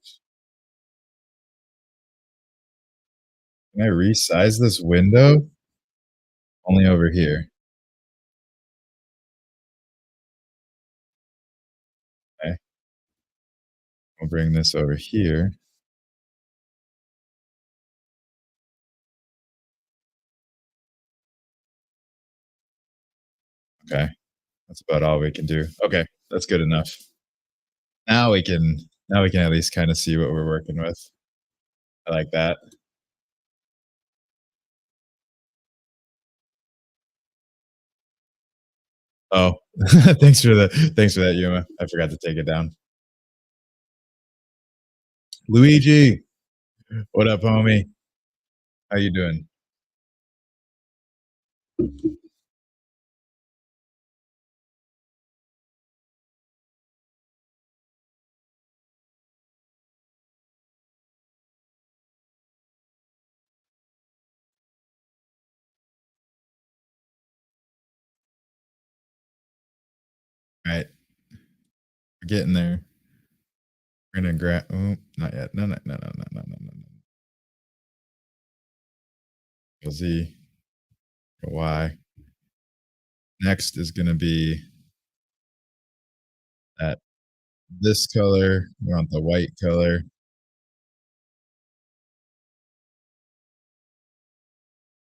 can I resize this window? Only over here. Okay. We'll bring this over here. Okay. That's about all we can do. Okay. That's good enough. Now we can at least kind of see what we're working with. I like that. Oh, thanks for that, Yuma. I forgot to take it down. Luigi, what up, homie? How you doing? All right, we're getting there. We're gonna grab. Oh, not yet. No, no, no, no, no, no, no, no, no. Z, Y. Next is gonna be that this color. We want the white color.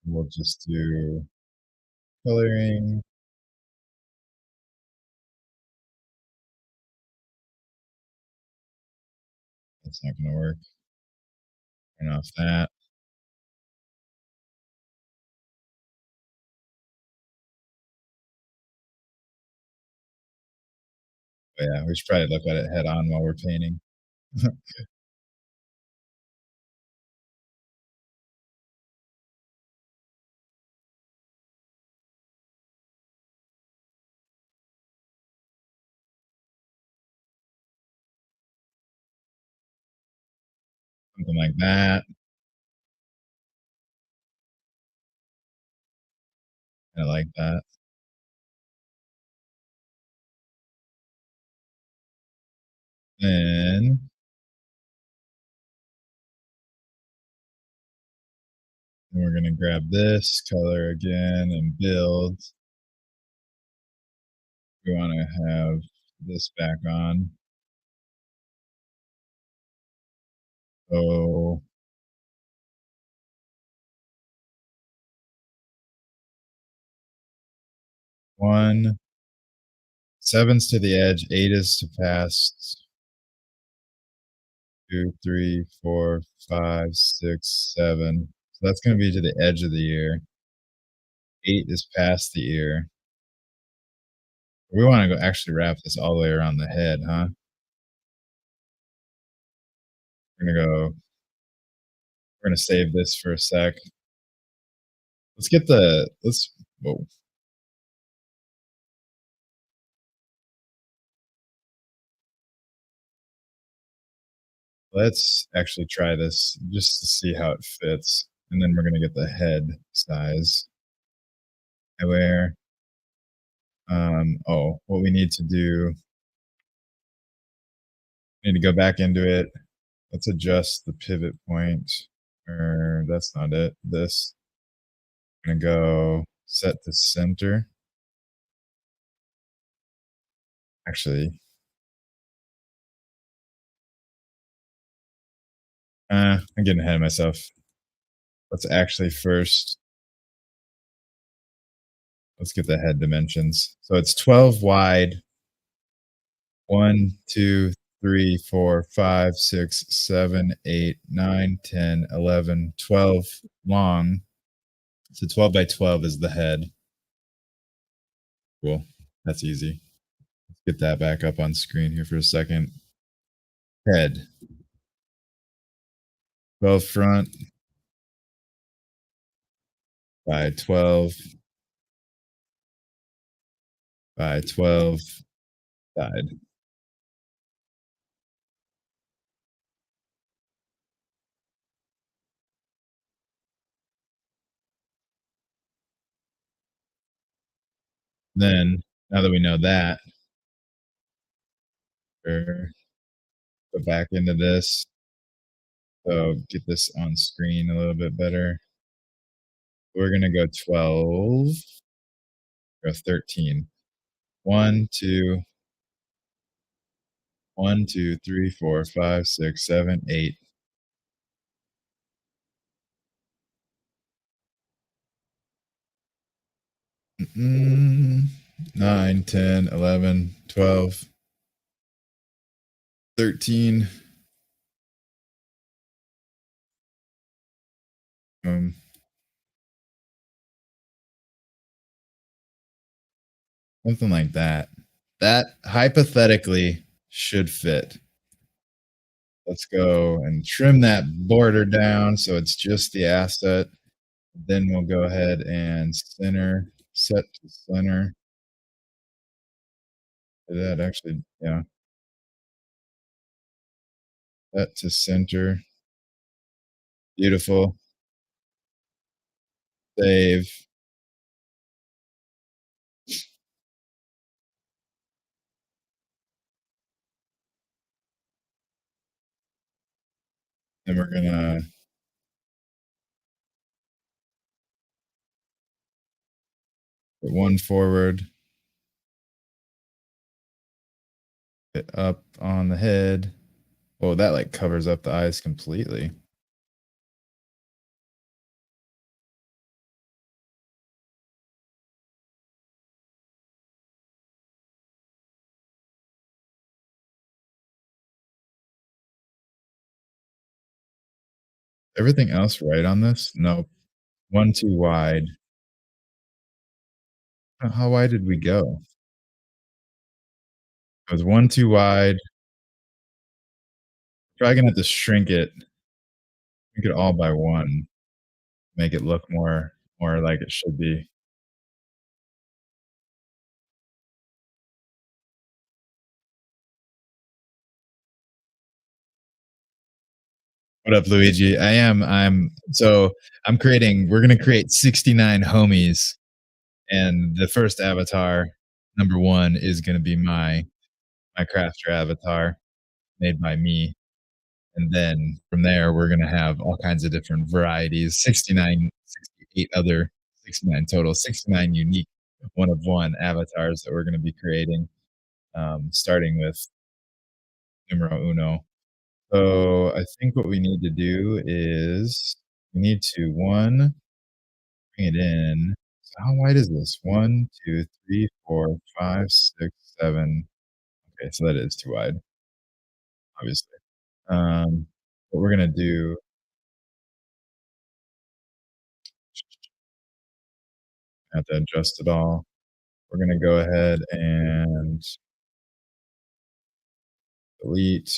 We'll just do coloring. That's not gonna work. Turn off that. But yeah, we should probably look at it head on while we're painting. Something like that. I like that. Then we're gonna grab this color again and build. We want to have this back on. So 1, 7's to the edge, 8 is to pass, 2, 3, 4, 5, 6, 7. So that's going to be to the edge of the ear. 8 is past the ear. We want to go actually wrap this all the way around the head, huh? We're gonna save this for a sec. Let's get the let's whoa. Let's actually try this just to see how it fits. And then we're gonna get the head size. Where what we need to do, we need to go back into it. Let's adjust the pivot point. Or that's not it. This. I'm gonna go set to center. Actually, I'm getting ahead of myself. Let's actually first let's get the head dimensions. So it's 12 wide, 1, 2, 3, 4, 5, 6, 7, 8, 9, 10, 11, 12 long. So 12 by 12 is the head. Cool. That's easy. Let's get that back up on screen here for a second. Head. 12 front by 12 by 12 side. Then, now that we know that, we're go back into this. So get this on screen a little bit better. We're gonna go 12 or 13. 1, 2, 1, 2, 3, 4, 5, 6, 7, 8. Mm, 9, 10, 11, 12, 13. Um, Something like that. That hypothetically should fit. Let's go and trim that border down so it's just the asset. Then we'll go ahead and set to center. That actually, yeah, set to center. Beautiful. Save. Then we're gonna put one forward, hit up on the head. Oh, that like covers up the eyes completely. Everything else right on this? Nope. One too wide. How wide did we go? It was one too wide. Probably gonna have to shrink it all by one, make it look more like it should be. What up, Luigi? I'm creating we're gonna create 69 homies, and the first avatar, number 1, is gonna be my Krafter avatar made by me, and then from there, we're gonna have all kinds of different varieties, 68 other 69 total, 69 unique one of one avatars that we're gonna be creating, starting with numero uno. So I think what we need to do is we need to one, bring it in. So how wide is this? One, two, three, four, five, six, seven. Okay, so that is too wide, obviously. What we're gonna do, have to adjust it all. We're gonna go ahead and delete.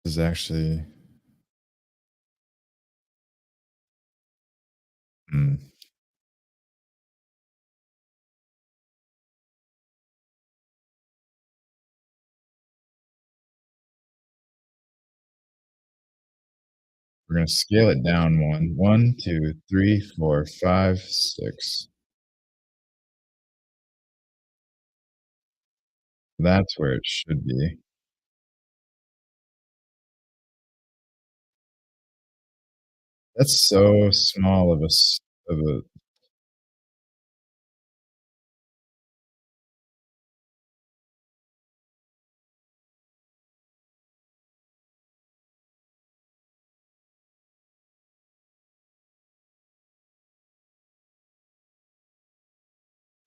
This is actually, hmm, we're gonna scale it down one. One, two, three, four, five, six. That's where it should be. That's so small of a.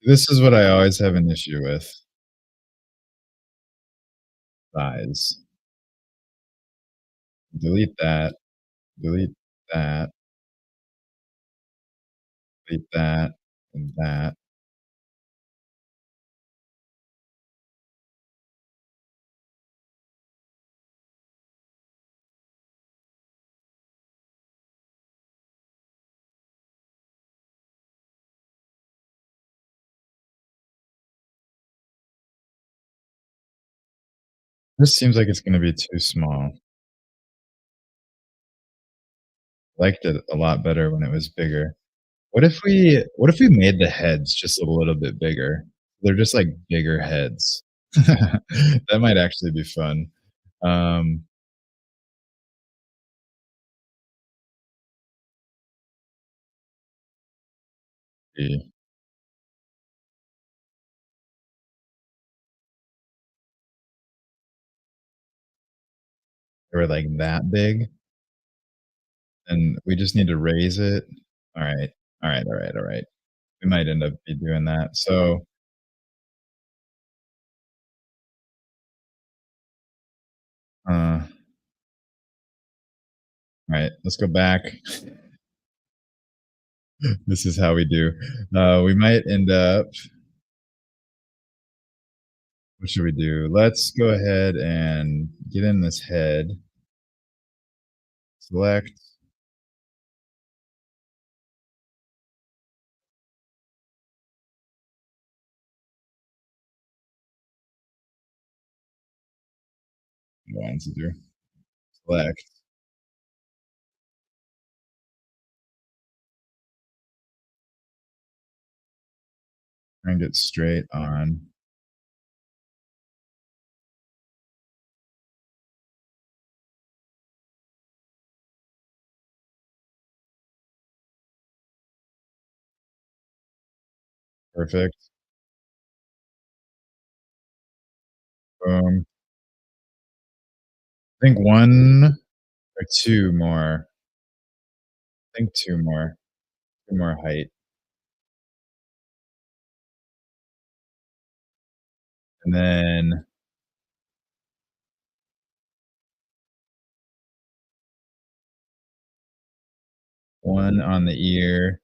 This is what I always have an issue with, size. Delete that, delete that, delete that, and that. This seems like it's gonna be too small. Liked it a lot better when it was bigger. What if we made the heads just a little bit bigger? They're just like bigger heads. That might actually be fun. Um, see, they were like that big, and we just need to raise it. Alright. Alright, alright, alright. We might end up be doing that. So, alright, let's go back. This is how we do. We might end up What should we do? Let's go ahead and get in this head. Select. One to do. Select. Try and get straight on. Perfect. Boom. I think one or two more. I think two more. Two more height. And then one on the ear.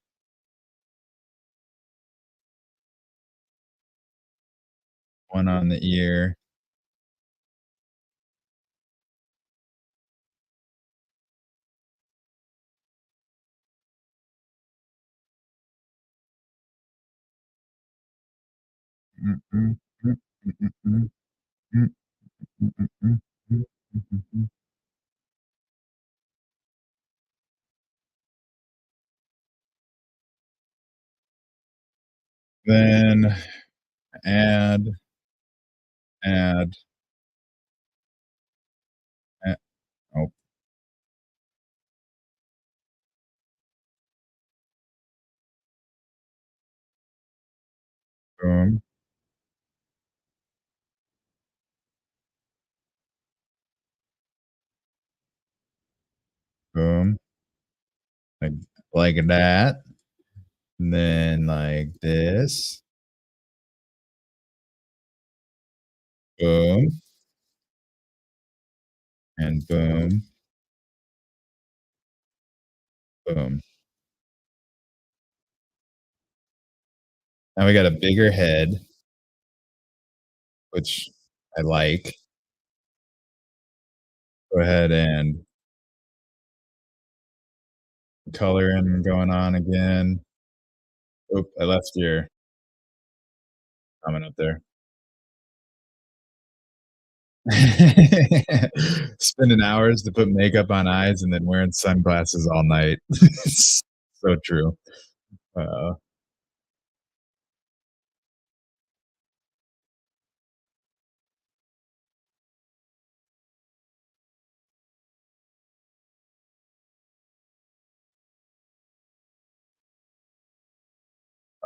One on the ear. Mm, mm, mm, mm, mm, mm, mm, mm, mm, mm, mm, mm, mm. Then add, add, add. Oh, boom, boom, like like that. And then like this. Boom and boom, boom. Now we got a bigger head, which I like. Go ahead and coloring going on again. Oop, I left your comment up there. Spending hours to put makeup on eyes and then wearing sunglasses all night. So true. Uh, oh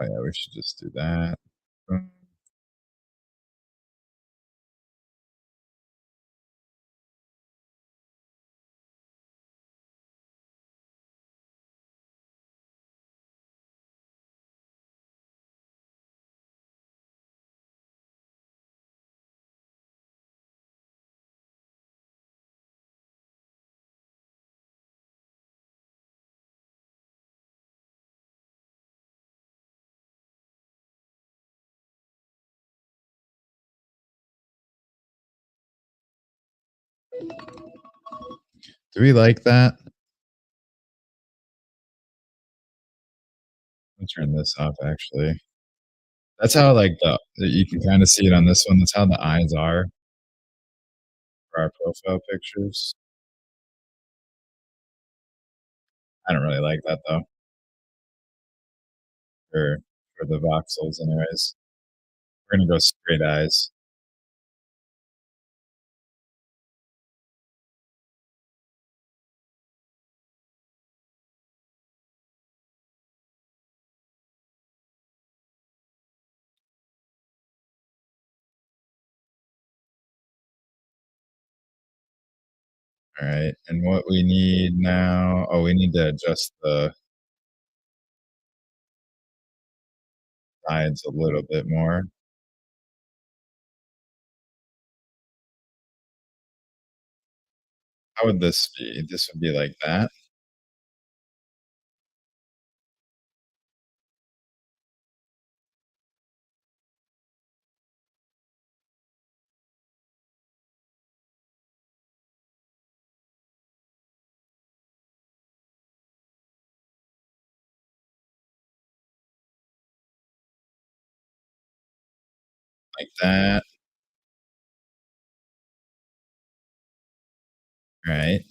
yeah, we should just do that. Mm. Do we like that? Let's turn this off actually. That's how like the you can kind of see it on this one. That's how the eyes are for our profile pictures. I don't really like that though. For for the voxels anyways. We're gonna go straight eyes. All right. And what we need now, oh, we need to adjust the sides a little bit more. How would this be? This would be like that. like that, right?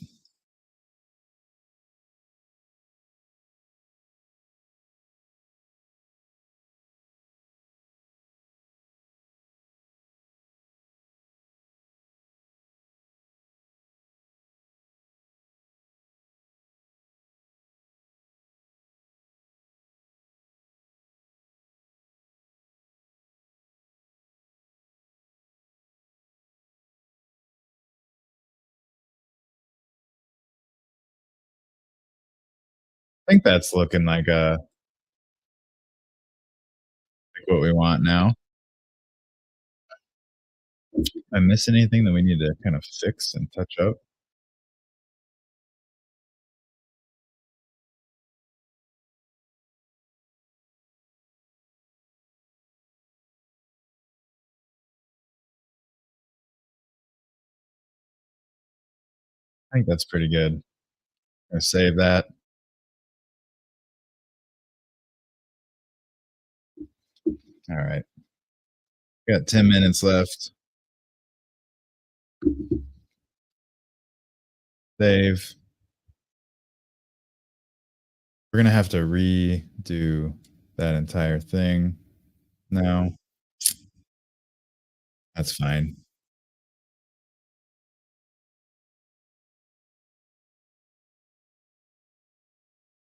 I think that's looking like what we want now. I miss anything that we need to kind of fix and touch up? I think that's pretty good. Gonna save that. All right. Got 10 minutes left. Save. We're gonna have to redo that entire thing now. That's fine.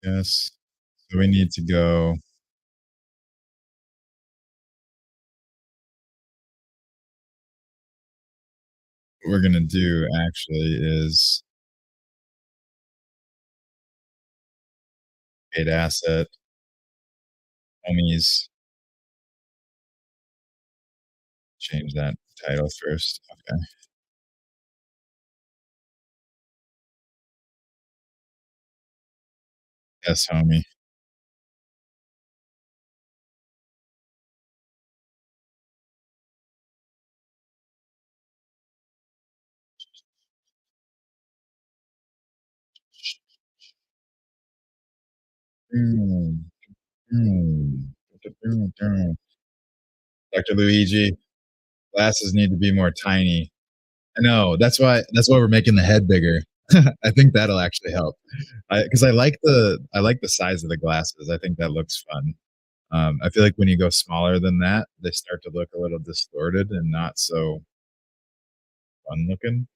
Yes. So we need to go what we're gonna do actually is create asset, homies, change that title first. Okay. Yes, homie. Mm, mm. Dr. Luigi, glasses need to be more tiny. I know. That's why we're making the head bigger. I think that'll actually help. Because I like the size of the glasses. I think that looks fun. I feel like when you go smaller than that, they start to look a little distorted and not so fun looking.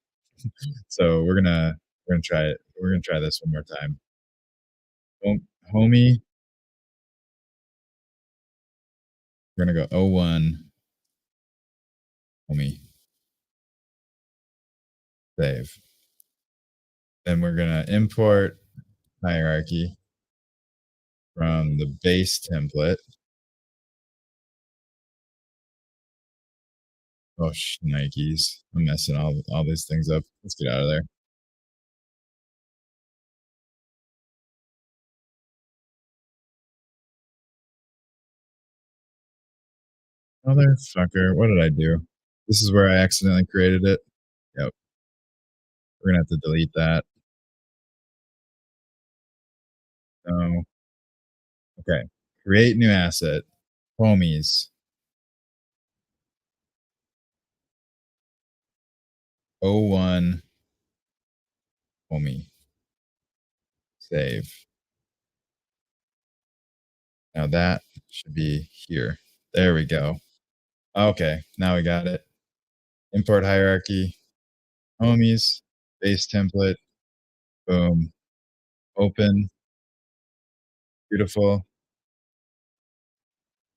So we're gonna try it. We're gonna try this one more time. Hom- Homie, we're gonna go O1, homie, save. Then we're gonna import hierarchy from the base template. Oh, Nikes. I'm messing all these things up. Let's get out of there. Motherfucker. What did I do? This is where I accidentally created it. Yep. We're gonna have to delete that. No. Okay. Create new asset. Homies. O1 homie. Save. Now that should be here. There we go. Okay. Now we got it. Import hierarchy. Homies. Base template. Boom. Open. Beautiful.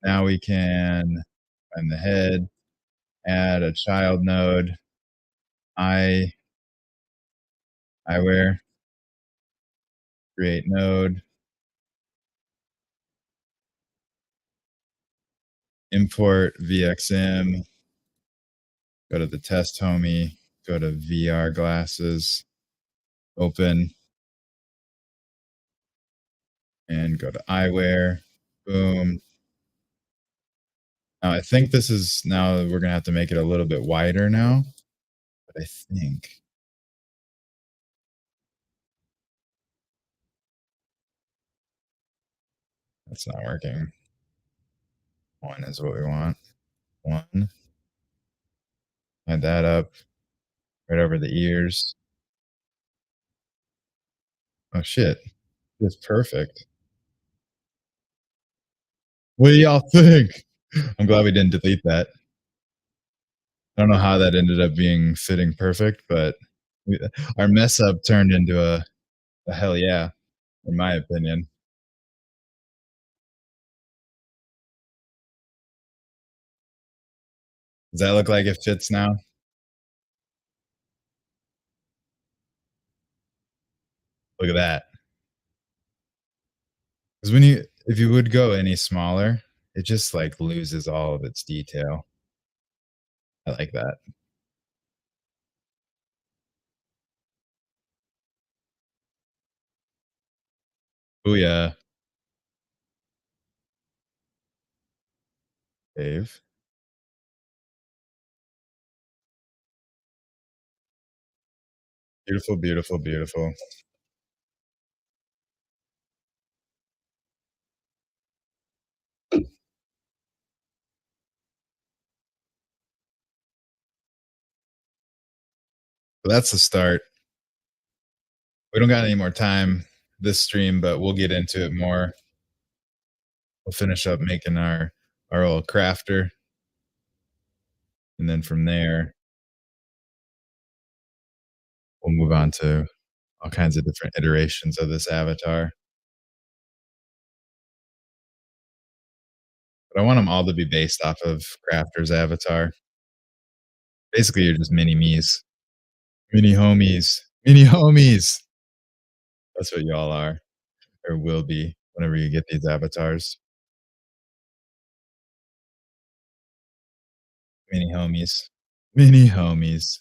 Now we can find the head, add a child node, eye, eyewear, create node, import VXM, go to the test homie, go to VR glasses, open, and go to eyewear. Boom. Now I think this is now we're gonna have to make it a little bit wider now, but I think that's not working. One is what we want. One. Line that up right over the ears. Oh, shit. That's perfect. What do y'all think? I'm glad we didn't delete that. I don't know how that ended up being fitting perfect, but we our mess up turned into a hell yeah, in my opinion. Does that look like it fits now? Look at that. 'Cause when you if you would go any smaller, it just, like, loses all of its detail. I like that. Oh yeah, Dave. Beautiful, beautiful, beautiful. Well, that's the start. We don't got any more time this stream, but we'll get into it more. We'll finish up making our old crafter, and then from there, we'll move on to all kinds of different iterations of this avatar. But I want them all to be based off of Crafter's avatar. Basically, you're just mini me's, mini homies, mini homies. That's what y'all are, or will be whenever you get these avatars. Mini homies, mini homies.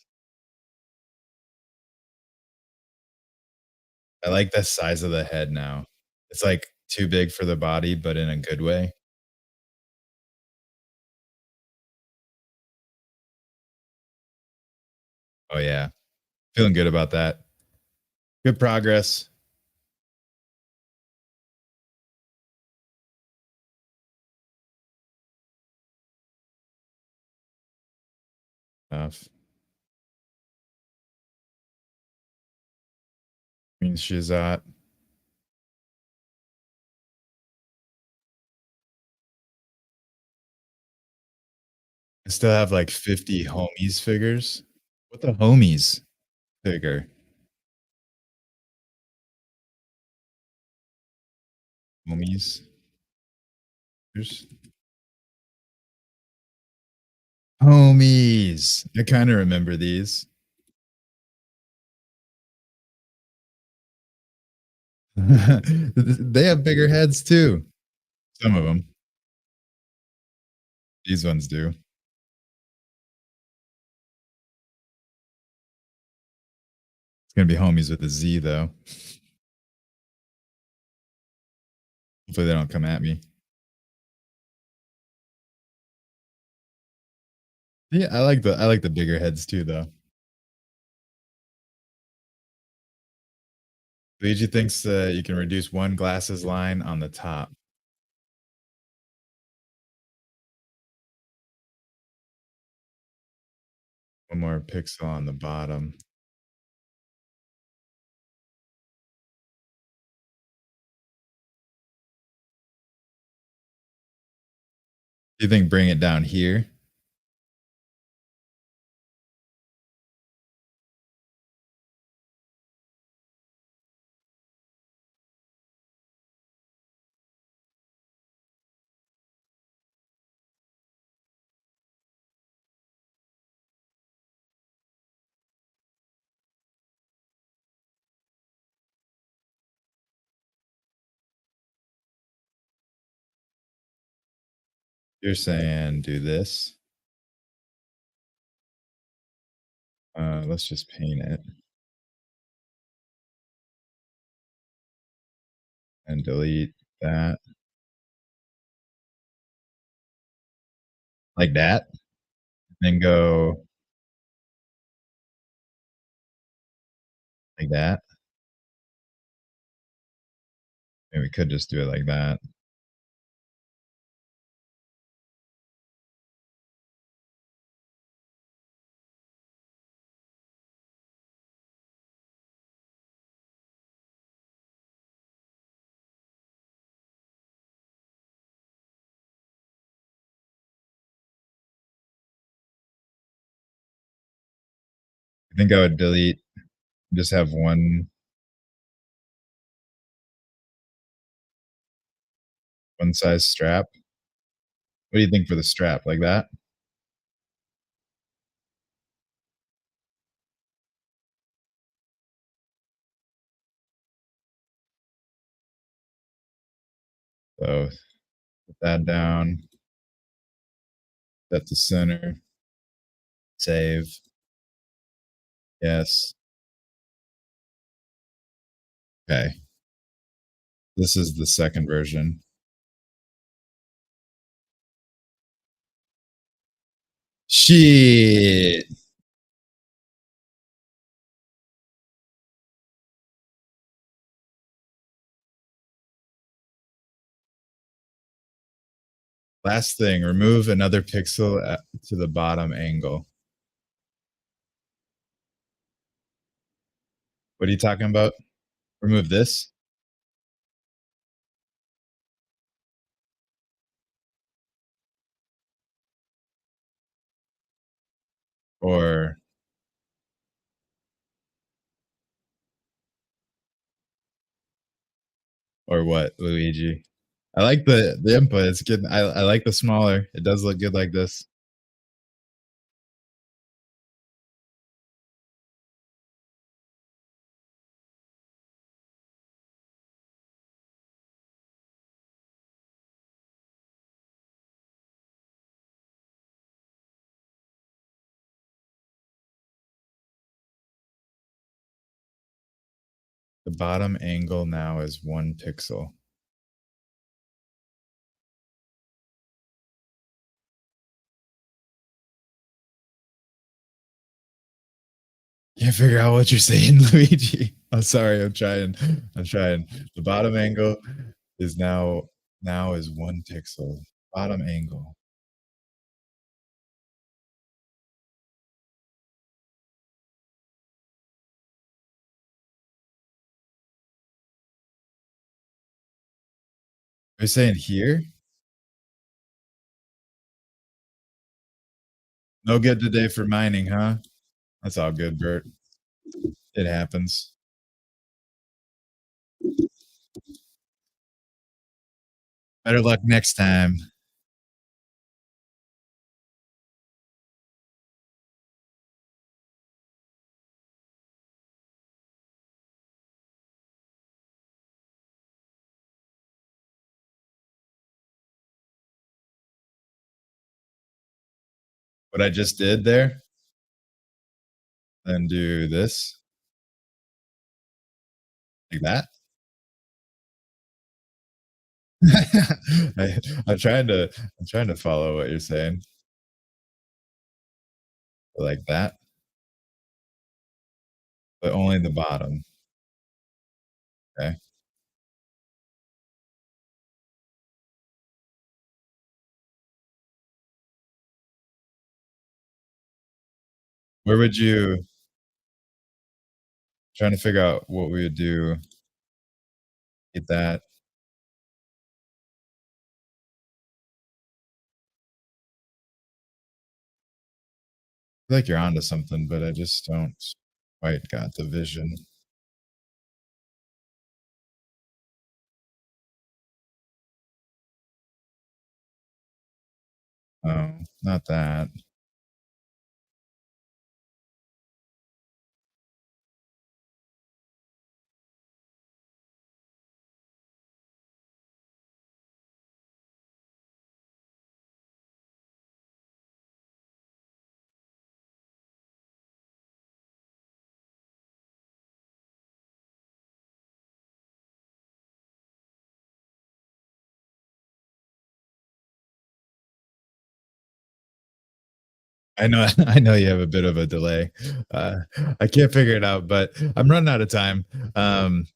I like the size of the head now. It's like too big for the body, but in a good way. Oh yeah, feeling good about that. Good progress. Enough. Means Shizat. I still have like 50 homies figures. What the homies figure? Homies. Figures? Homies. I kind of remember these. They have bigger heads too. Some of them. These ones do. It's gonna be homies with a Z though. Hopefully they don't come at me. Yeah, I like the bigger heads too though. Luigi thinks you can reduce one glasses line on the top, one more pixel on the bottom. Do you think bring it down here? You're saying do this. Let's just paint it and delete that like that. Then go like that. And we could just do it like that. I think I would delete, just have one size strap. What do you think for the strap? Like that? So put that down, set the center, save. Yes. Okay. This is the second version. Shit. Last thing, remove another pixel to the bottom angle. What are you talking about? Remove this? Or what, Luigi? I like the input. It's good. I like the smaller. It does look good like this. The bottom angle now is 1 pixel. Can't figure out what you're saying, Luigi. I'm sorry. I'm trying. I'm trying. The bottom angle is now is 1 pixel. Bottom angle. Are you saying here? No good today for mining, huh? That's all good, Bert. It happens. Better luck next time. What I just did there, then do this like that. I, I'm trying to follow what you're saying. Like that, but only the bottom. Okay. Where would you trying to figure out what we would do, get that. I feel like you're onto something, but I just don't quite got the vision. Oh, not that. I know I know you have a bit of a delay. Uh, I can't figure it out, but I'm running out of time. Um,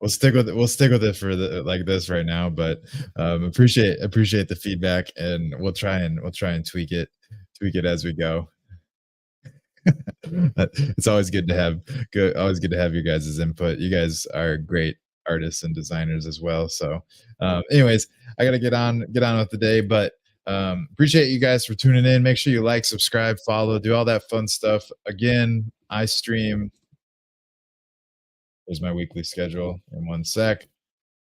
we'll stick with it for the like this right now, but appreciate the feedback, and we'll try and tweak it as we go. It's always good to have always good to have you guys' input. You guys are great artists and designers as well. So anyways, I gotta get on with the day, but Appreciate you guys for tuning in. Make sure you like, subscribe, follow, do all that fun stuff. Again, I stream. Here's my weekly schedule in one sec.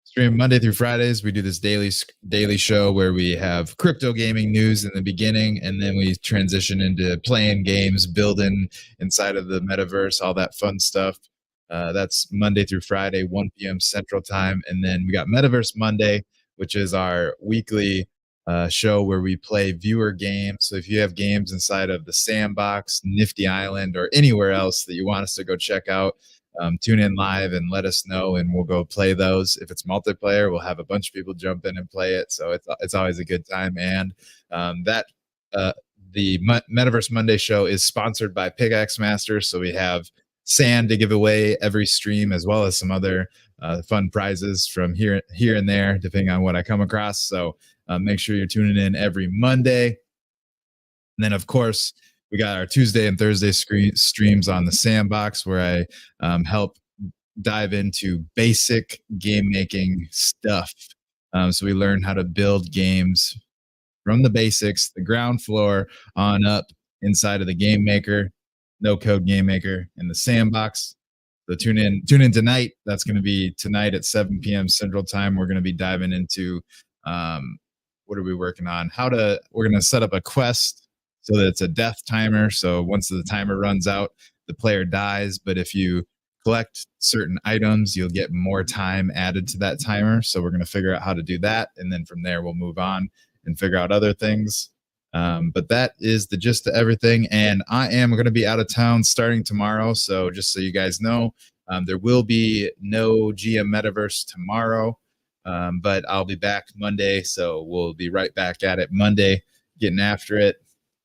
Stream Monday through Fridays. We do this daily show where we have crypto gaming news in the beginning, and then we transition into playing games, building inside of the metaverse, all that fun stuff. That's Monday through Friday, 1 p.m. Central Time, and then we got Metaverse Monday, which is our weekly show where we play viewer games. So if you have games inside of the Sandbox, Nifty Island, or anywhere else that you want us to go check out, tune in live and let us know, and we'll go play those. If it's multiplayer, we'll have a bunch of people jump in and play it. So it's always a good time. And the Metaverse Monday show is sponsored by Pickaxe Masters. So we have sand to give away every stream, as well as some other fun prizes from here and there, depending on what I come across. So make sure you're tuning in every Monday. And then, of course, we got our Tuesday and Thursday streams on the Sandbox, where I help dive into basic game making stuff. So we learn how to build games from the basics, the ground floor on up inside of the game maker, no code game maker, in the Sandbox. So tune in tonight. That's going to be tonight at 7 p.m. Central Time. We're going to be diving into what are we working on? We're going to set up a quest so that it's a death timer. So once the timer runs out, the player dies. But if you collect certain items, you'll get more time added to that timer. So we're going to figure out how to do that. And then from there, we'll move on and figure out other things. But that is the gist of everything. And I am going to be out of town starting tomorrow. So just so you guys know, there will be no GM Metaverse tomorrow. But I'll be back Monday. So we'll be right back at it Monday, getting after it.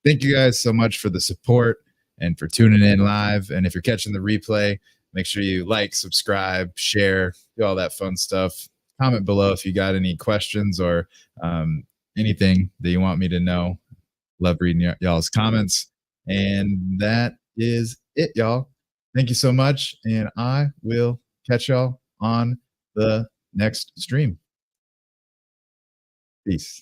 Thank you guys so much for the support and for tuning in live. And if you're catching the replay, make sure you like, subscribe, share, do all that fun stuff. Comment below if you got any questions or anything that you want me to know. Love reading y'all's comments. And that is it, y'all. Thank you so much. And I will catch y'all on the next stream. Peace.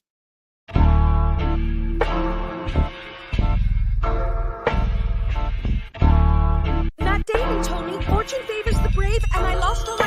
That day you told me fortune favors the brave, and I lost all